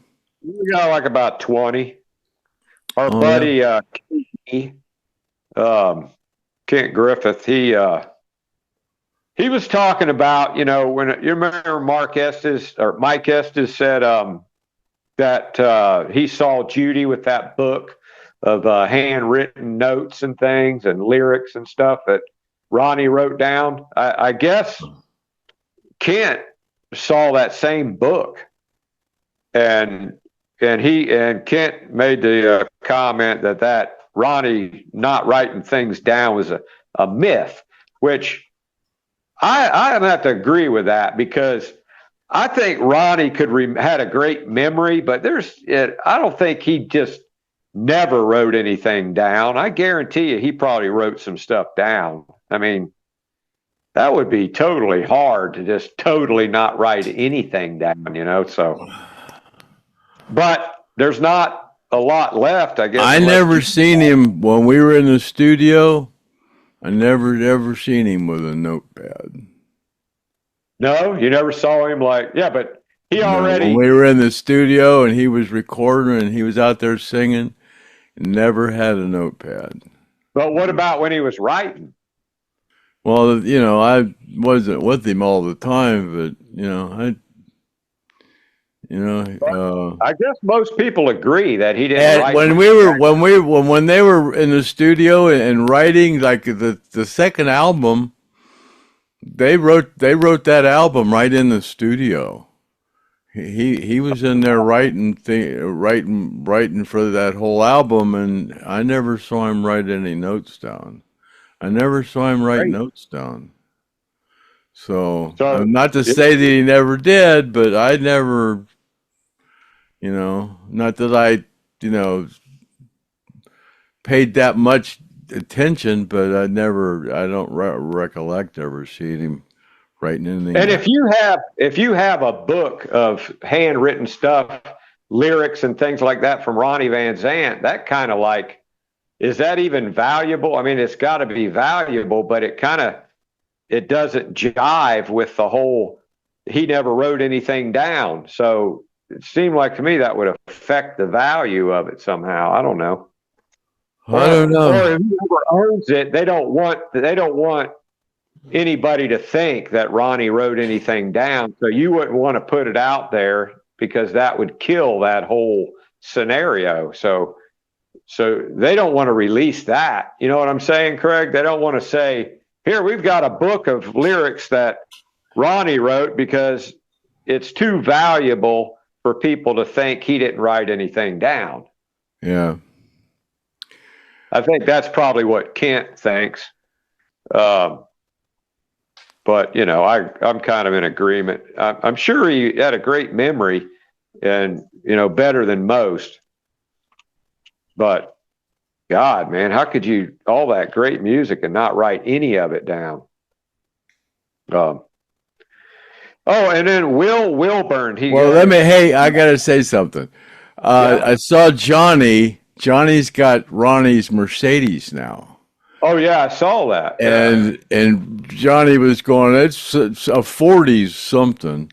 We got like about 20. Our buddy Kent Griffith, he was talking about, when you remember Mike Estes said that he saw Judy with that book of handwritten notes and things and lyrics and stuff that Ronnie wrote down. I guess Kent saw that same book, and Kent made the comment that Ronnie not writing things down was a myth, which I have to agree with that, because I think Ronnie had a great memory, but I don't think he just never wrote anything down. I guarantee you he probably wrote some stuff down. I mean, that would be totally hard to just totally not write anything down, so. But there's not a lot left, I guess. I never seen him when we were in the studio. I never ever seen him with a notepad. No, you never saw him but He When already. we were in the studio and he was recording and he was out there singing, never had a notepad. But what about when he was writing? Well, I wasn't with him all the time, but I guess most people agree that he didn't and write. when they were in the studio and writing like the second album, they wrote that album right in the studio. He was in there writing for that whole album, and I never saw him write any notes down. I never saw him write Great. notes down. So, So not to say that he never did, but I never, not that I, paid that much attention, but I don't recollect ever seeing him writing anything. and if you have a book of handwritten stuff, lyrics and things like that from Ronnie Van Zant, that kind of like, is that even valuable? I mean, it's got to be valuable, but it doesn't jive with the whole, he never wrote anything down. So it seemed like to me that would affect the value of it somehow. I don't know. I don't know. Or whoever owns it, they don't want anybody to think that Ronnie wrote anything down. So you wouldn't want to put it out there because that would kill that whole scenario. So they don't want to release that. You know what I'm saying, Craig? They don't want to say, here, we've got a book of lyrics that Ronnie wrote, because it's too valuable for people to think he didn't write anything down. Yeah. I think that's probably what Kent thinks. But, I'm kind of in agreement. I'm sure he had a great memory and, better than most. But God, man, how could you, all that great music and not write any of it down? And then Will Wilburn. I got to say something. I saw Johnny. Johnny's got Ronnie's Mercedes now. Oh yeah, I saw that. And Johnny was going, it's a 40s something,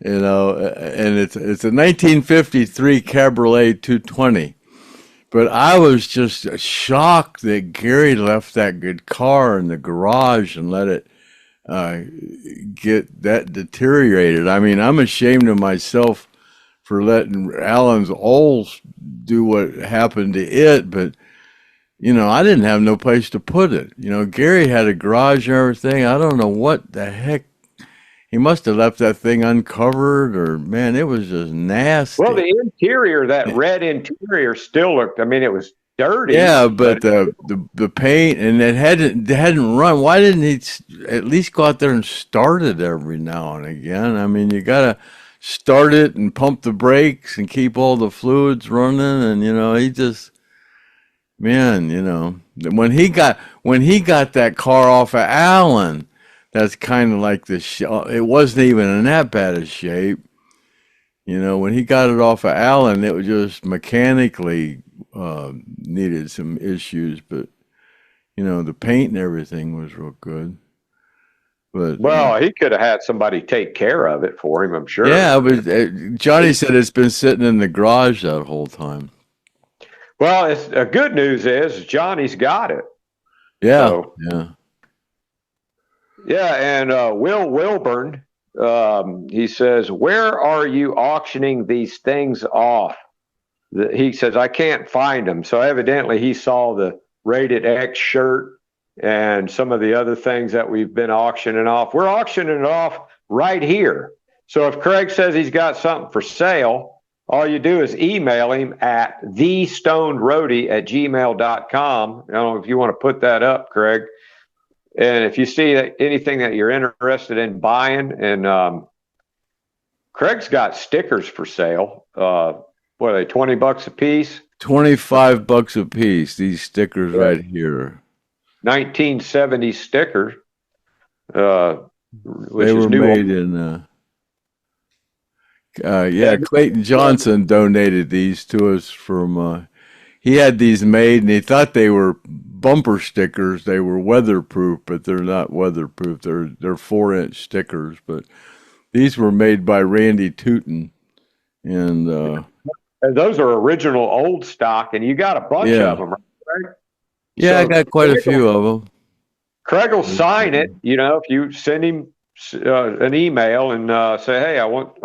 and it's a 1953 Cabriolet 220. But I was just shocked that Gary left that good car in the garage and let it get that deteriorated. I mean, I'm ashamed of myself for letting Alan's Olds do what happened to it, but I didn't have no place to put it. Gary had a garage and everything. I don't know what the heck. He must have left that thing uncovered, or man, it was just nasty. Well, the interior, that red interior, still looked. I mean, it was dirty. Yeah, but the paint, and it hadn't run. Why didn't he at least go out there and start it every now and again? I mean, you gotta start it and pump the brakes and keep all the fluids running. And he just, man, when he got that car off of Allen, that's kind of like it wasn't even in that bad a shape. When he got it off of Allen, it was just mechanically needed some issues, but the paint and everything was real good. But he could have had somebody take care of it for him, I'm sure. Yeah, but Johnny said it's been sitting in the garage that whole time. Well, it's good news is Johnny's got it. Yeah, so, yeah. Yeah, and Will Wilburn, he says, where are you auctioning these things off? He says, I can't find them. So evidently he saw the Rated X shirt and some of the other things that we've been auctioning off. We're auctioning it off right here. So if Craig says he's got something for sale, all you do is email him at thestonedroadie@gmail.com. I don't know if you want to put that up, Craig. And if you see anything that you're interested in buying, and Craig's got stickers for sale. What are they, $20 a piece? $25 a piece. These stickers right here. 1970 stickers. Which they were is new. made in. Clayton Johnson donated these to us from. He had these made, and he thought they were bumper stickers. They were weatherproof, but they're not weatherproof. They're 4-inch stickers, but These were made by Randy Tootin, and And those are original old stock, and you got a bunch of them, right? yeah, I got quite a few of them. Craig will sign it. You know, if you send him an email and say, "Hey, I want,"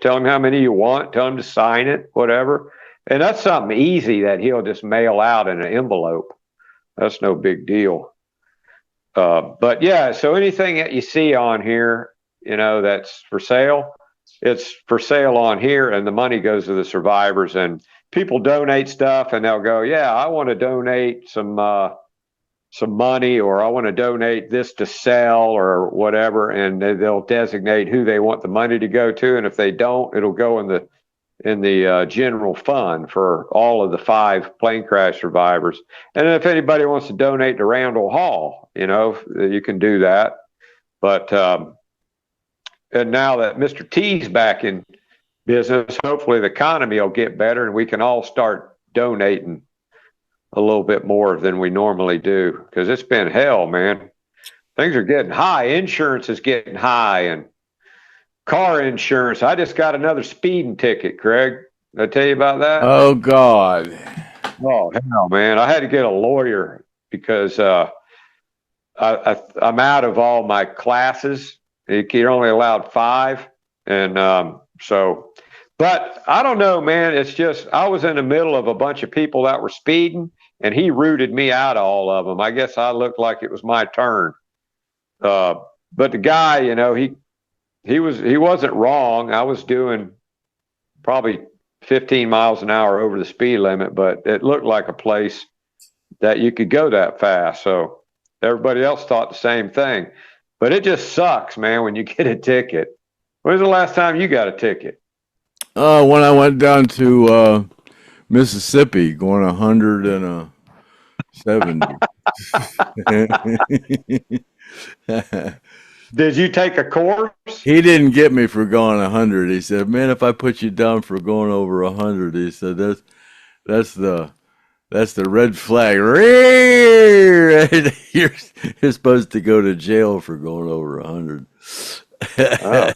tell him how many you want, tell him to sign it, whatever. And that's something easy that he'll just mail out in an envelope. That's no big deal. But yeah, so anything that you see on here, you know, that's for sale, it's for sale on here, and the money goes to the survivors. And people donate stuff, and they'll go, "Yeah, I want to donate some money, or I want to donate this to sell or whatever," and they'll designate who they want the money to go to. And if they don't, it'll go in the general fund for all of the 5 plane crash survivors. And if anybody wants to donate to Randall Hall, you know, you can do that. But and now that Mr. T's back in business, hopefully the economy will get better and we can all start donating a little bit more than we normally do, because it's been hell, man. Things are getting high. Insurance is getting high, and car insurance. I just got another speeding ticket, Craig. Did I tell you about that? Oh God! Oh hell, man! I had to get a lawyer because I'm out of all my classes. You're only allowed 5, and so. But I don't know, man. It's just I was in the middle of a bunch of people that were speeding, and he rooted me out of all of them. I guess I looked like it was my turn. But the guy, you know, he wasn't wrong. I was doing probably 15 miles an hour over the speed limit, but it looked like a place that you could go that fast. So everybody else thought the same thing. But it just sucks, man, when you get a ticket. When was the last time you got a ticket? When I went down to Mississippi, going 170. Did you take a course? He didn't get me for going 100. He said, "Man, if I put you down for going over 100," he said, that's the red flag. You're supposed to go to jail for going over 100. Oh.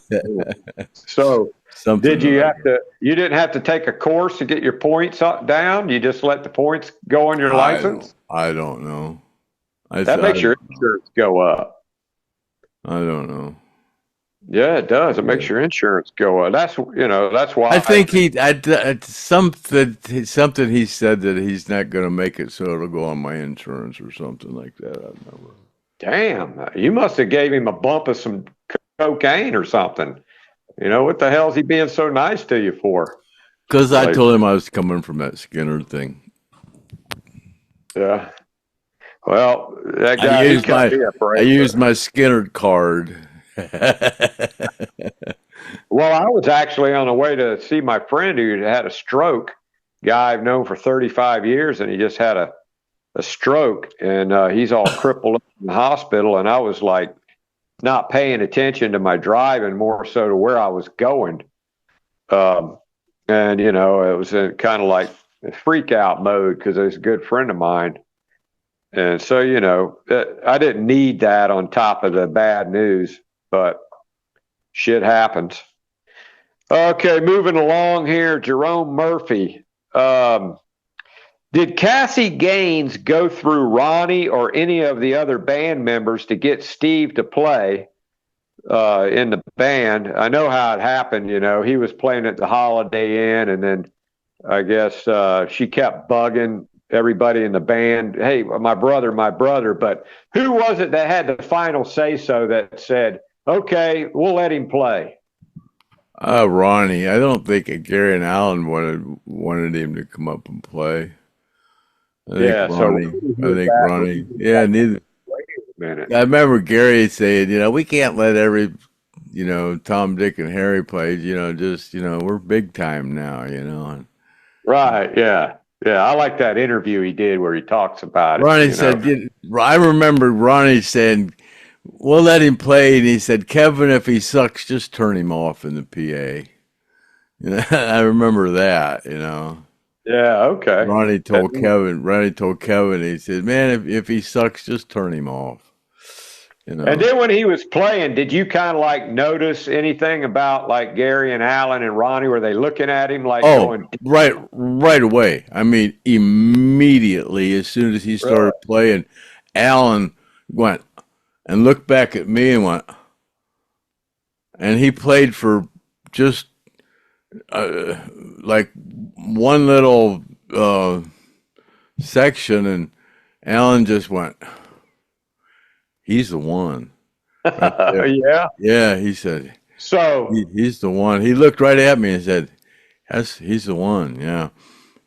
So Something did you like have to? You didn't have to take a course to get your points down. You just let the points go on your license. I don't know. That makes your insurance go up. I don't know. Yeah, it does. It makes your insurance go up. That's that's why. I think something he said that he's not going to make it, so it'll go on my insurance or something like that. I remember. Damn, you must have gave him a bump of some cocaine or something. You know, what the hell is he being so nice to you for? Because I told him I was coming from that Skynyrd thing. Yeah. Well, that guy. I used my Skynyrd card. Well, I was actually on the way to see my friend who had a stroke. Guy I've known for 35 years, and he just had a stroke, and he's all crippled in the hospital. And I was like, not paying attention to my driving, more so to where I was going. And, you know, it was kind of like freak out mode because it was a good friend of mine. And so, you know, I didn't need that on top of the bad news, but shit happens. Okay, moving along here, Jerome Murphy. Did Cassie Gaines go through Ronnie or any of the other band members to get Steve to play in the band? I know how it happened. You know, he was playing at the Holiday Inn, and then I guess she kept bugging everybody in the band. Hey, my brother. But who was it that had the final say so that said, okay, we'll let him play? Ronnie. I don't think Gary and Alan wanted him to come up and play. I think Ronnie. Yeah, neither. Wait a minute. I remember Gary saying, you know, we can't let Tom, Dick, and Harry play. You know, just we're big time now. You know. Right. Yeah. Yeah. I like that interview he did where he talks about it. Ronnie said, I remember Ronnie saying, we'll let him play, and he said, Kevin, if he sucks, just turn him off in the PA. You know, I remember that. You know. Yeah, okay. Ronnie told Kevin, he said, man, if he sucks, just turn him off. You know. And then when he was playing, did you kind of like notice anything about like Gary and Alan and Ronnie? Were they looking at him like going, right away. I mean, immediately as soon as he started playing, Alan went and looked back at me and went, and he played for just like one little section, and Alan just went, "He's the one." Right yeah. Yeah, he said, So he's the one. He looked right at me and said, he's the one." Yeah.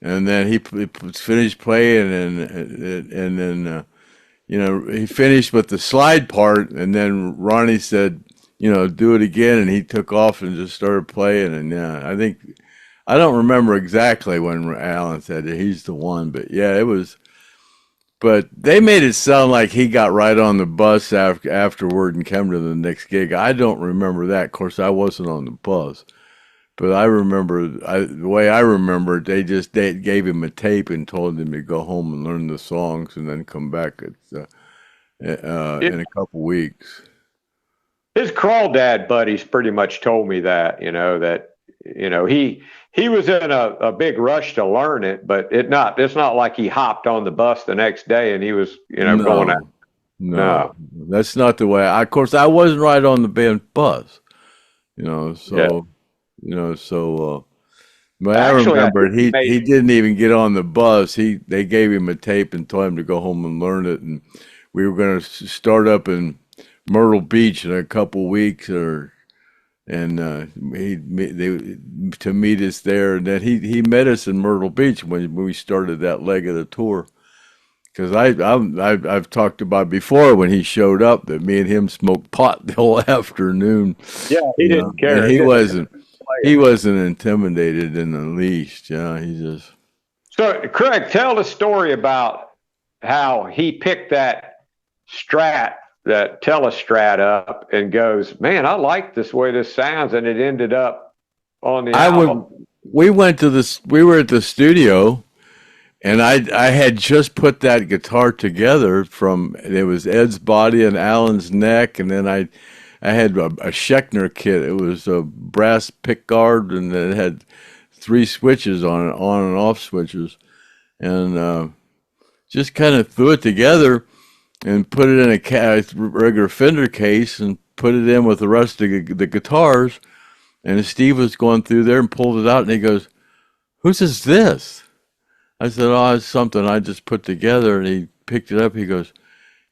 And then he finished playing, and then he finished with the slide part, and then Ronnie said, do it again, and he took off and just started playing. And yeah, I don't remember exactly when Alan said that he's the one, but yeah, it was. But they made it sound like he got right on the bus afterward and came to the next gig. I don't remember that. Of course, I wasn't on the bus. But I remember, the way I remember it, they gave him a tape and told him to go home and learn the songs and then come back in a couple weeks. his crawdad buddies pretty much told me that, he was in a big rush to learn it, but it's not like he hopped on the bus the next day and he was, going out. No, that's not the way. Of course, I wasn't right on the band bus, so. But Actually, I remember he didn't even get on the bus. They gave him a tape and told him to go home and learn it. And we were going to start up in Myrtle Beach in a couple weeks, to meet us there. And then he met us in Myrtle Beach when we started that leg of the tour. Because I've talked about before when he showed up that me and him smoked pot the whole afternoon. Yeah, he didn't care. And he wasn't intimidated in the least. Yeah, he just. So, Craig, tell the story about how he picked that Telestrat up and goes, "Man, I like this way this sounds," and it ended up on the album. We were at the studio, and I had just put that guitar together it was Ed's body and Alan's neck, and then I had a Schechner kit. It was a brass pickguard, and it had 3 switches on it, on and off switches, and just kind of threw it together and put it in a regular Fender case and put it in with the rest of the guitars. And Steve was going through there and pulled it out, and he goes, "Whose is this?" I said, "Oh, it's something I just put together." And he picked it up. He goes,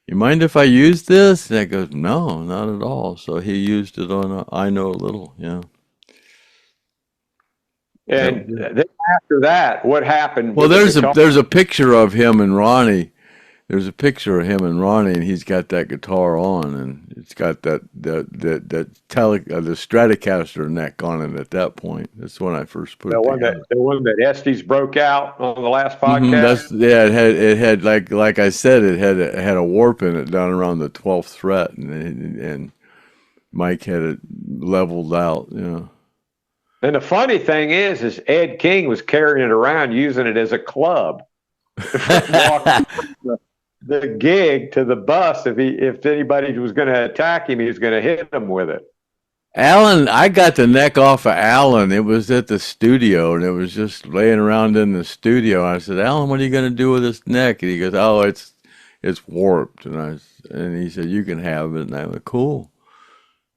"You mind if I use this?" And I goes, "No, not at all." So he used it on I Know a Little, yeah. And then after that, what happened? Well, there's a picture of him and Ronnie. There's a picture of him and Ronnie, and he's got that guitar on, and it's got the Stratocaster neck on it at that point. That's when I first put it together. The one that Estes broke out on the last podcast. It had like I said, it had a warp in it down around the 12th fret, and Mike had it leveled out. And the funny thing is Ed King was carrying it around, using it as a club. The gig to the bus, if anybody was going to attack him, he was going to hit them with it. Alan, I got the neck off of Alan. It was at the studio, and it was just laying around in the studio. I said, "Alan, what are you going to do with this neck?" And he goes, "Oh, it's warped." And he said, "You can have it." And I went, "Cool."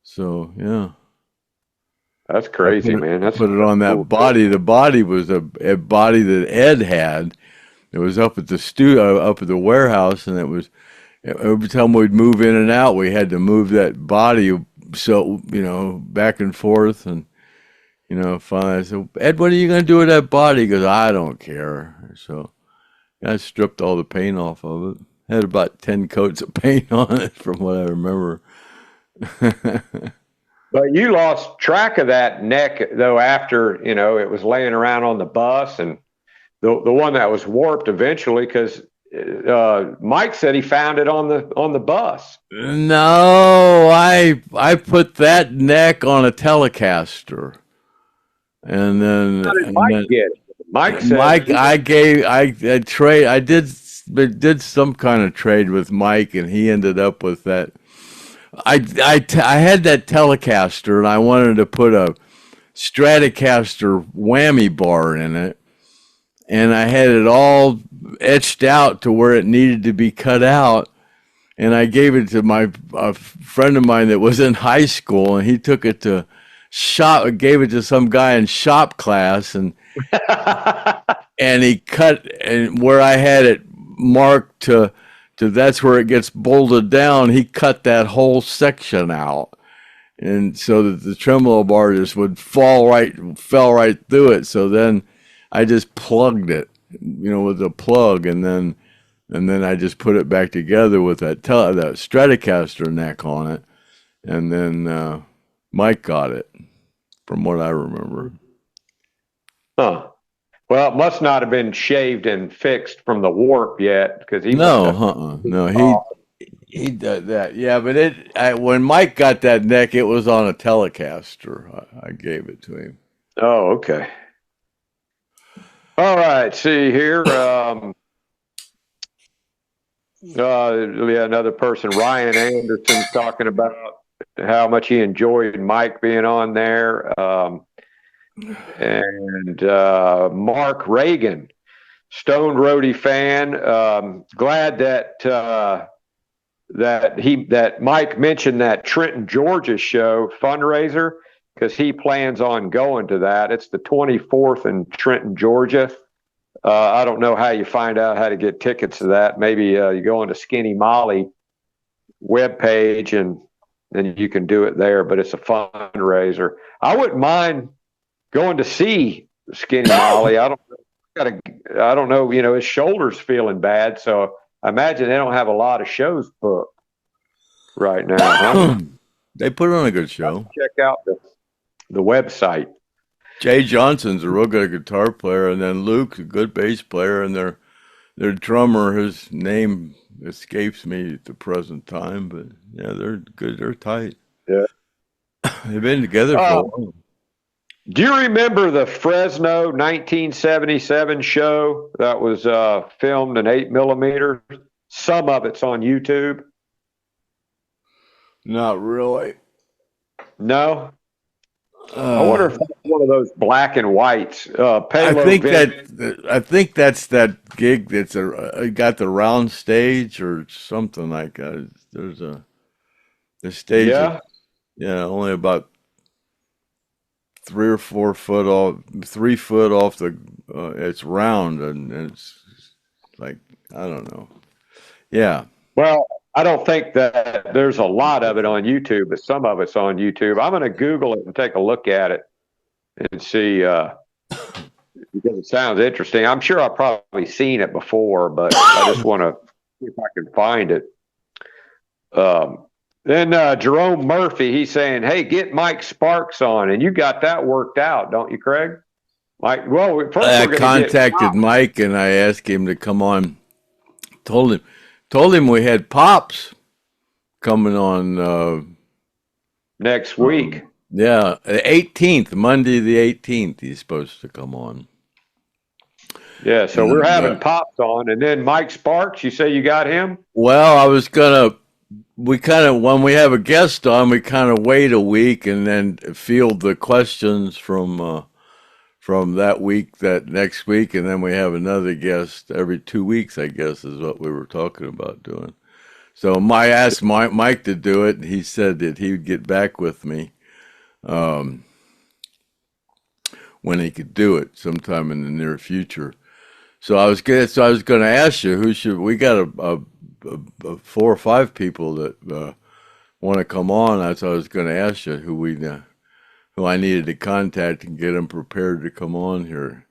So yeah, that's crazy, man. Put it on that body. The body was a body that Ed had. It was up at the studio, up at the warehouse, and it was every time we'd move in and out, we had to move that body, so back and forth, and finally I said, "Ed, what are you going to do with that body?" He goes, "I don't care." So I stripped all the paint off of it. Had about 10 coats of paint on it, from what I remember. But you lost track of that neck though after it was laying around on the bus, and the one that was warped eventually, because Mike said he found it on the bus. No, I put that neck on a Telecaster, and then how did Mike get it? Mike said I did some kind of trade with Mike, and he ended up with that I had that Telecaster, and I wanted to put a Stratocaster whammy bar in it, and I had it all etched out to where it needed to be cut out. And I gave it to a friend of mine that was in high school, and he took it to gave it to some guy in shop class, and he cut, and where I had it marked to that's where it gets bolted down, he cut that whole section out, and so that the tremolo bar just fell right through it. So then I just plugged it, with a plug, and then I just put it back together with that Stratocaster neck on it, and then Mike got it, from what I remember. Huh. Well, it must not have been shaved and fixed from the warp yet, because he no, he did that. Yeah, but when Mike got that neck, it was on a Telecaster. I gave it to him. Oh, okay. All right. See here. Another person, Ryan Anderson, talking about how much he enjoyed Mike being on there. And Mark Reagan, Stoned Roadie fan, glad that Mike mentioned that Trenton, Georgia show fundraiser, because he plans on going to that. It's the 24th in Trenton, Georgia. I don't know how you find out how to get tickets to that. Maybe you go on to Skinny Molly webpage and then you can do it there, but it's a fundraiser. I wouldn't mind going to see Skinny Molly. I don't know, his shoulder's feeling bad, so I imagine they don't have a lot of shows booked right now. Huh? They put on a good show. Check out the website. Jay Johnson's a real good guitar player, and then Luke's a good bass player, and their drummer, his name escapes me at the present time, but yeah, they're good. They're tight. Yeah. They've been together for a while. Do you remember the Fresno 1977 show that was filmed in 8mm? Some of it's on YouTube. Not really. No? I wonder if that's one of those black and whites. I think that's that gig that's got the round stage or something like that. There's the stage. Yeah. Only about 3 or 4 foot off, 3 foot off the. It's round and it's like, I don't know. Yeah. Well, I don't think that there's a lot of it on YouTube, but some of it's on YouTube. I'm going to Google it and take a look at it and see, because it sounds interesting. I'm sure I've probably seen it before, but I just want to see if I can find it. Then Jerome Murphy, he's saying, hey, get Mike Sparks on. And you got that worked out, don't you, Craig? Mike, well, first I contacted Mike and I asked him to come on. Told him we had Pops coming on next week. Yeah, the 18th, Monday the 18th, he's supposed to come on. Yeah, so we're having Pops on, and then Mike Sparks, you say you got him? Well, when we have a guest on, we kind of wait a week and then field the questions from that week, that next week, and then we have another guest every 2 weeks, I guess, is what we were talking about doing. So I asked Mike to do it, and he said that he would get back with me when he could do it sometime in the near future. So I was going to ask you, we got a 4 or 5 people that want to come on. So I was going to ask you who I needed to contact and get them prepared to come on here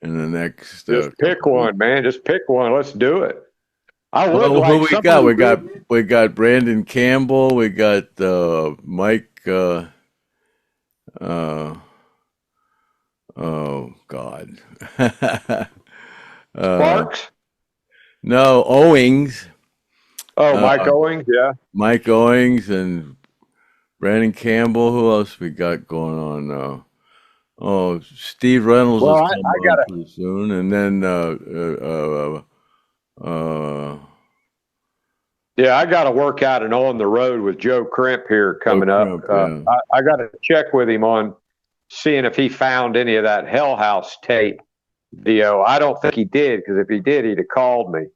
in the next. Just pick one, man. Just pick one. Let's do it. Who we got? We got Brandon Campbell. We got Mike. Oh God. Sparks? No, Owings. Oh, Mike Owings. Yeah. Mike Owings and Brandon Campbell. Who else we got going on now? Oh, Steve Reynolds is coming on pretty soon, and then Yeah, I got to work out an on the road with Joe Crimp here coming up. Crump, yeah. I got to check with him on seeing if he found any of that Hell House tape video. I don't think he did, because if he did, he'd have called me.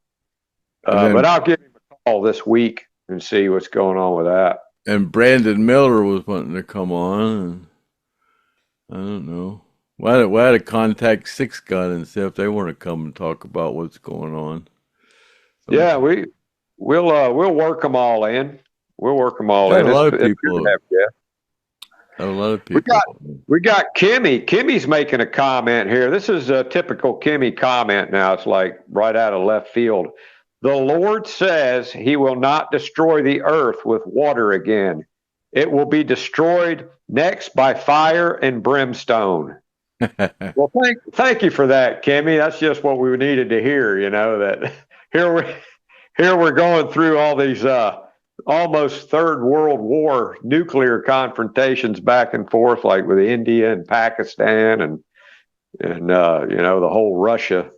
But I'll give him a call this week and see what's going on with that. And Brandon Miller was wanting to come on. And I don't know. Why to contact Six Gun and see if they want to come and talk about what's going on. Yeah, we'll work them all in. We'll work them all in. A lot of people. A lot of people. We got Kimmy. Kimmy's making a comment here. This is a typical Kimmy comment now. It's like right out of left field. The Lord says he will not destroy the earth with water again. It will be destroyed next by fire and brimstone. Well, thank you for that, Kimmy. That's just what we needed to hear, that here we're going through all these almost Third World War nuclear confrontations back and forth, like with India and Pakistan and the whole Russia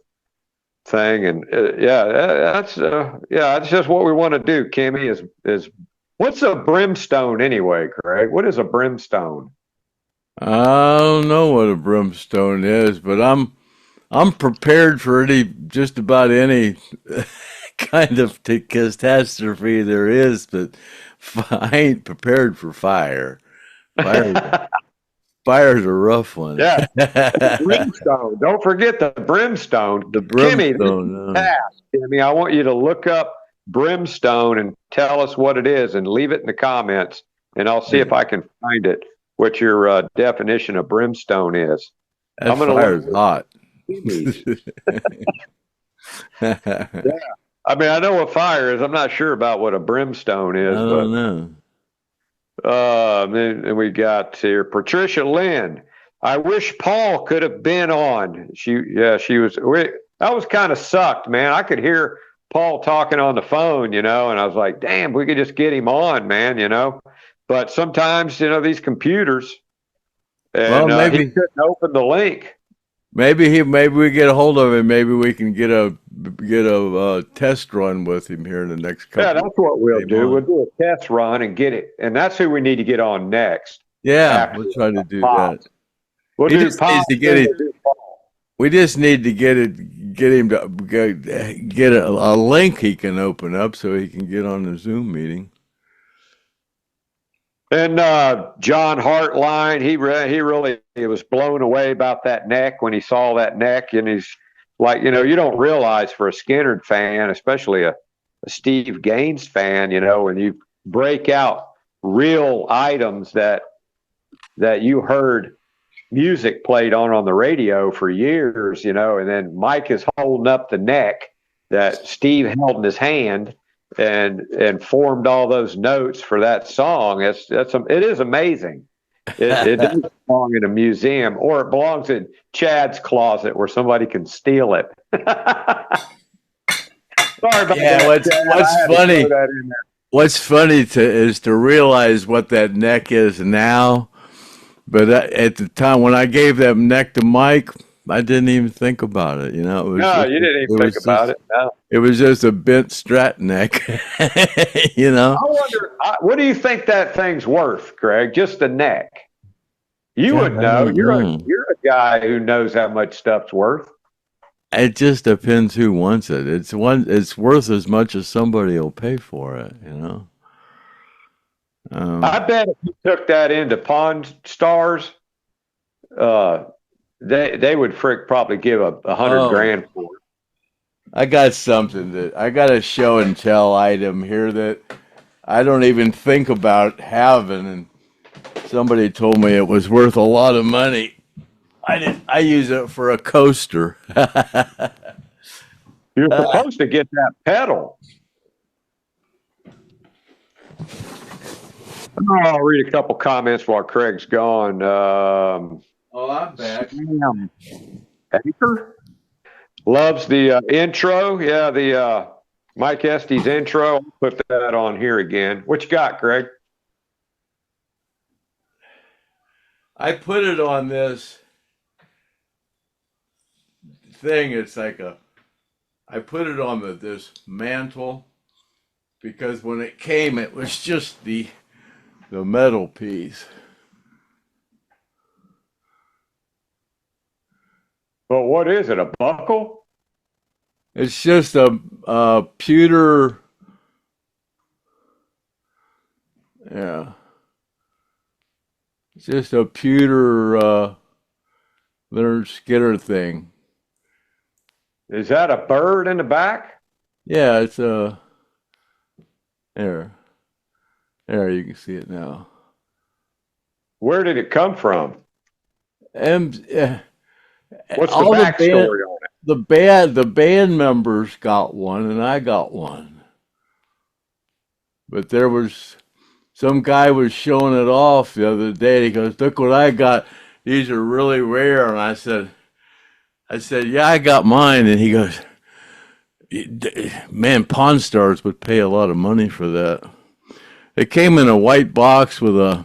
thing. And that's just what we want to do, Kimmy, is what's a brimstone anyway, Craig? What is a brimstone? I don't know what a brimstone is, but I'm prepared for just about any kind of catastrophe there is, but I ain't prepared for fire. Fire's a rough one. Yeah, brimstone. Don't forget the brimstone. The brimstone. Kimmy, I want you to look up brimstone and tell us what it is, and leave it in the comments, and I'll see if I can find it. What your definition of brimstone is? That fire's hot. Yeah. I mean, I know what fire is. I'm not sure about what a brimstone is. I don't know. And we got here Patricia Lynn. I wish Paul could have been on. She was. That was kind of sucked, man. I could hear Paul talking on the phone, and I was like, damn, we could just get him on, man, But sometimes, these computers, and maybe he couldn't open the link. Maybe we get a hold of him. Maybe we can get a test run with him here in the next couple. Yeah, that's what we'll do. We'll do a test run and get it, and that's who we need to get on next. Yeah, we'll try to do that. We'll do Pop. We just need to get him to get a link he can open up so he can get on the Zoom meeting. And John Hartline, he really was blown away about that neck when he saw that neck, and he's like, you don't realize for a Skynyrd fan, especially a Steve Gaines fan, when you break out real items that you heard music played on the radio for years, and then Mike is holding up the neck that Steve held in his hand and formed all those notes for that song. It is amazing. It doesn't belong in a museum, or it belongs in Chad's closet where somebody can steal it. Sorry about that. What's funny is to realize what that neck is now. But at the time when I gave that neck to Mike, I didn't even think about it. You didn't even think about it. No. It was just a bent Strat neck. I wonder, what do you think that thing's worth, Craig? Just the neck. You would know. You're a guy who knows how much stuff's worth. It just depends who wants it. It's worth as much as somebody will pay for it. I bet if you took that into Pawn Stars, they would probably give $100,000 for it. I got a show and tell item here that I don't even think about having, and somebody told me it was worth a lot of money. I use it for a coaster. You're supposed to get that pedal. I'll read a couple comments while Craig's gone. I'm back. Anchor loves the intro. Yeah, the Mike Estes intro. I'll put that on here again. What you got, Craig? I put it on this thing. It's like I put it on this mantle, because when it came, it was just the metal piece. But what is it? A buckle? It's just a pewter. Yeah. It's just a pewter Lynyrd Skynyrd thing. Is that a bird in the back? Yeah, it's a there. There, you can see it now. Where did it come from? And What's the all backstory on it? the band members got one, and I got one. But there was some guy was showing it off the other day. He goes, "Look what I got. These are really rare." And I said, "Yeah, I got mine." And he goes, "Man, Pawn Stars would pay a lot of money for that." It came in a white box with a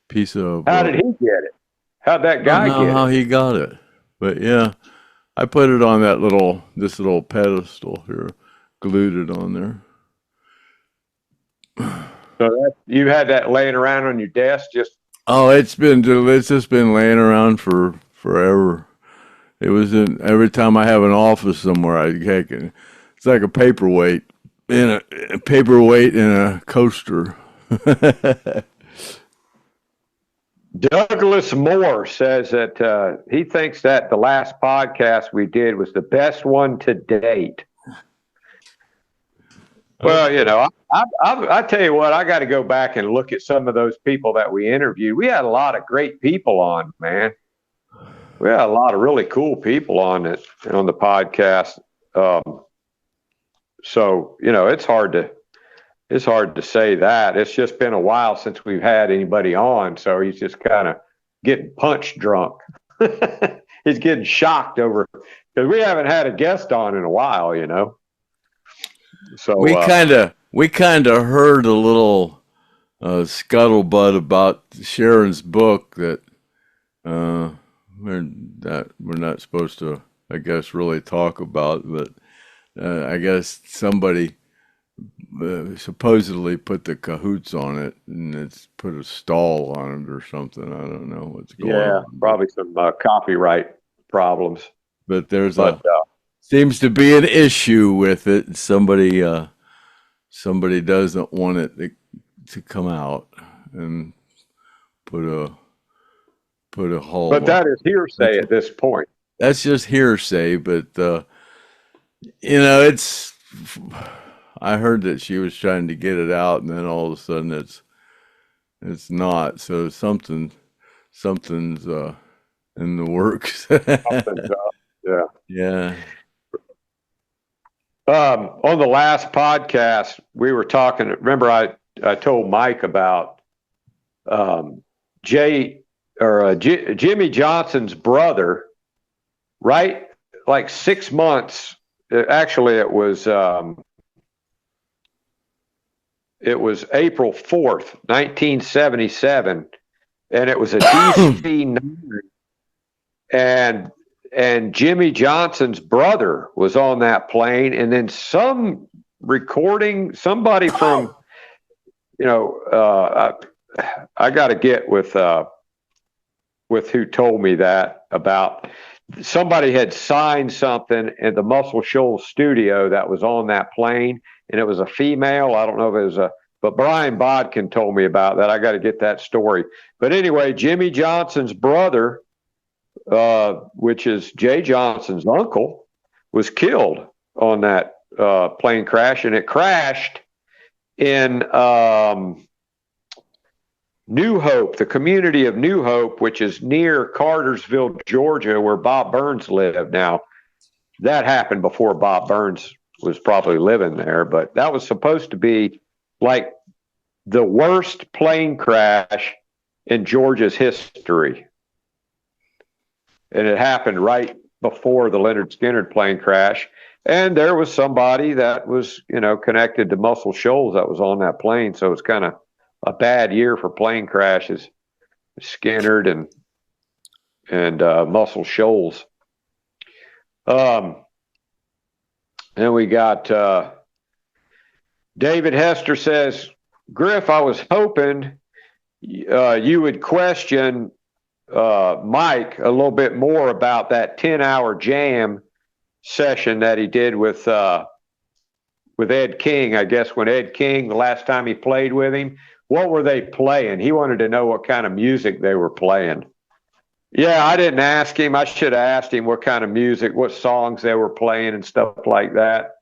piece of. How did he get it? How'd that guy I don't know get how it? he got it, but yeah, I put it on this little pedestal here, glued it on there. So you had that laying around on your desk just. Oh, it's just been laying around for forever. It was in every time I have an office somewhere, I take it. It's like a paperweight in a coaster. Douglas Moore says that he thinks that the last podcast we did was the best one to date. Well, I tell you what, I got to go back and look at some of those people that we interviewed. We had a lot of great people on, man. We had a lot of really cool people on the podcast. So it's hard to say that. It's just been a while since we've had anybody on, so he's just kind of getting punch drunk. He's getting shocked over because we haven't had a guest on in a while, So we kind of heard a little scuttlebutt about Sharon's book that we're not supposed to, I guess, really talk about, but I guess somebody supposedly put the cahoots on it, and it's put a stall on it or something. I don't know what's going on. Yeah, probably some copyright problems. But seems to be an issue with it. Somebody doesn't want it to come out and put a hole. But that is hearsay at this point. That's just hearsay. But it's. I heard that she was trying to get it out, and then all of a sudden it's not. So something's in the works. Yeah. Yeah. On the last podcast, we were talking. Remember, I told Mike about Jimmy Johnson's brother, right? Like 6 months. Actually, it was April 4th, 1977, and it was a DC-9, and Jimmy Johnson's brother was on that plane, and then some recording, somebody from, I got to get with who told me that about somebody had signed something in the Muscle Shoals studio that was on that plane, and it was a female. I don't know if it was but Brian Bodkin told me about that. I got to get that story. But anyway, Jimmy Johnson's brother, which is Jay Johnson's uncle, was killed on that plane crash, and it crashed in New Hope, the community of New Hope, which is near Cartersville, Georgia, where Bob Burns lived. Now, that happened before Bob Burns was probably living there, but that was supposed to be like the worst plane crash in Georgia's history. And it happened right before the Lynyrd Skynyrd plane crash. And there was somebody that was, connected to Muscle Shoals that was on that plane. So it's kind of a bad year for plane crashes, Skynyrd and Muscle Shoals. And we got David Hester says, Griff, I was hoping you would question Mike a little bit more about that 10-hour jam session that he did with Ed King. I guess when Ed King, the last time he played with him, what were they playing? He wanted to know what kind of music they were playing. Yeah, I didn't ask him. I should have asked him what kind of music, what songs they were playing and stuff like that.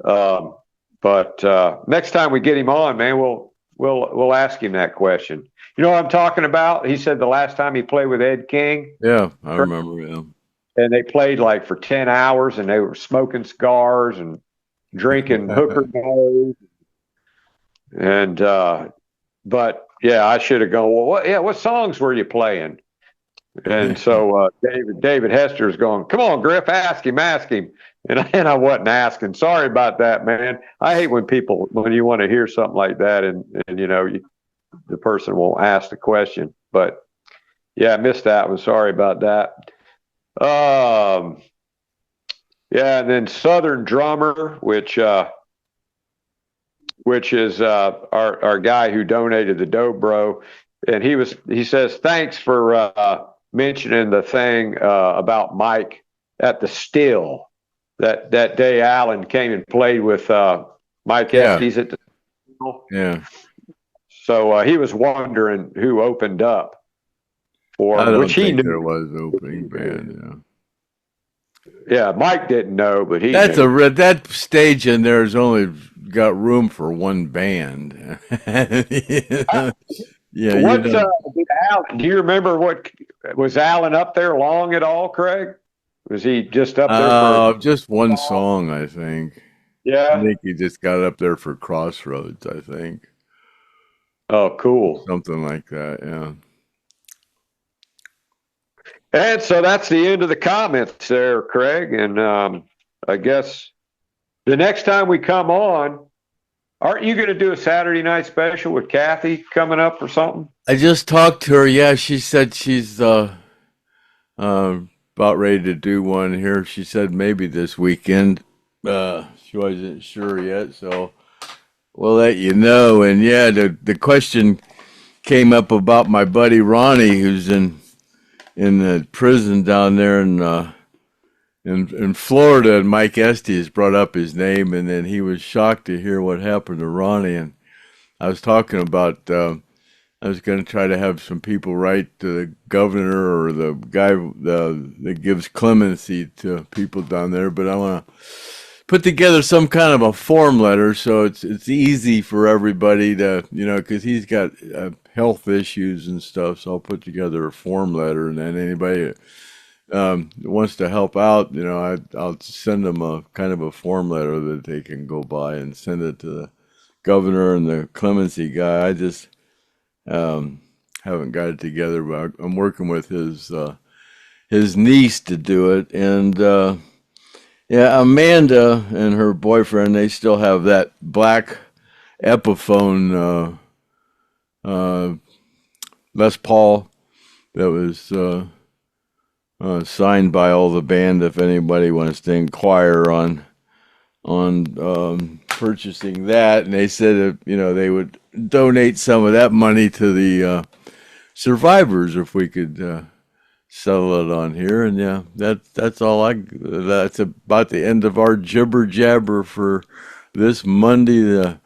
But next time we get him on, man, we'll ask him that question. You know what I'm talking about? He said the last time he played with Ed King. Yeah, I remember him. And they played like for 10 hours, and they were smoking cigars and drinking hooker nose. And but yeah, I should have gone, well, what songs were you playing? And so David Hester is going, come on, Griff, ask him. And I wasn't asking. Sorry about that, man. I hate when you want to hear something like that and you know, the person won't ask the question. But yeah, I missed that one. Sorry about that. Yeah, and then Southern Drummer, which is our guy who donated the dobro, and he says thanks for mentioning the thing about Mike at the Still that day. Alan came and played with Mike Estes at the Still. Yeah. So he was wondering who opened up for I don't which he think knew there was an opening band. Yeah, Mike didn't know, but he. That's that stage in there has only got room for one band. Yeah. What did Alan, do you remember what was Alan up there long at all, Craig? Was he just up there for just one song, I think. Yeah. I think he just got up there for Crossroads, I think. Oh, cool. Something like that, yeah. And so that's the end of the comments there, Craig. And I guess the next time we come on, aren't you going to do a Saturday night special with Kathy coming up or something? I just talked to her. Yeah, she said she's about ready to do one here. She said maybe this weekend. She wasn't sure yet, so we'll let you know. And yeah, the question came up about my buddy Ronnie, who's in the prison down there in Florida, and Mike Estes brought up his name, and then he was shocked to hear what happened to Ronnie. And I was talking about I was going to try to have some people write to the governor or the guy that gives clemency to people down there, but I want to put together some kind of a form letter so it's easy for everybody to, you know, because he's got health issues and stuff. So I'll put together a form letter, and then anybody wants to help out, you know, I'll send them a kind of a form letter that they can go by and send it to the governor and the clemency guy. I just haven't got it together, but I'm working with his niece to do it. And yeah, Amanda and her boyfriend, they still have that black Epiphone Les Paul that was signed by all the band. If anybody wants to inquire on purchasing that, and they said that, you know, they would donate some of that money to the survivors if we could settle it on here. And yeah, that's all that's about the end of our jibber jabber for this Monday,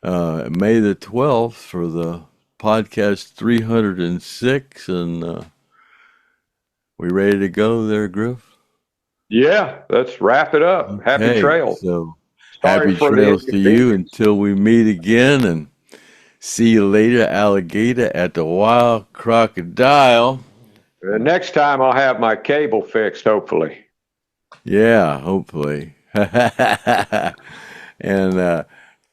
May the 12th, for the podcast 306. And we ready to go there, Griff? Yeah, let's wrap it up. Okay, Happy trails. So happy trails to you until we meet again, and see you later, alligator, at the Wild Crocodile. Next time I'll have my cable fixed, hopefully. Yeah, hopefully. And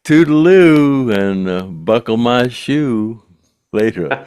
toodaloo, and buckle my shoe later.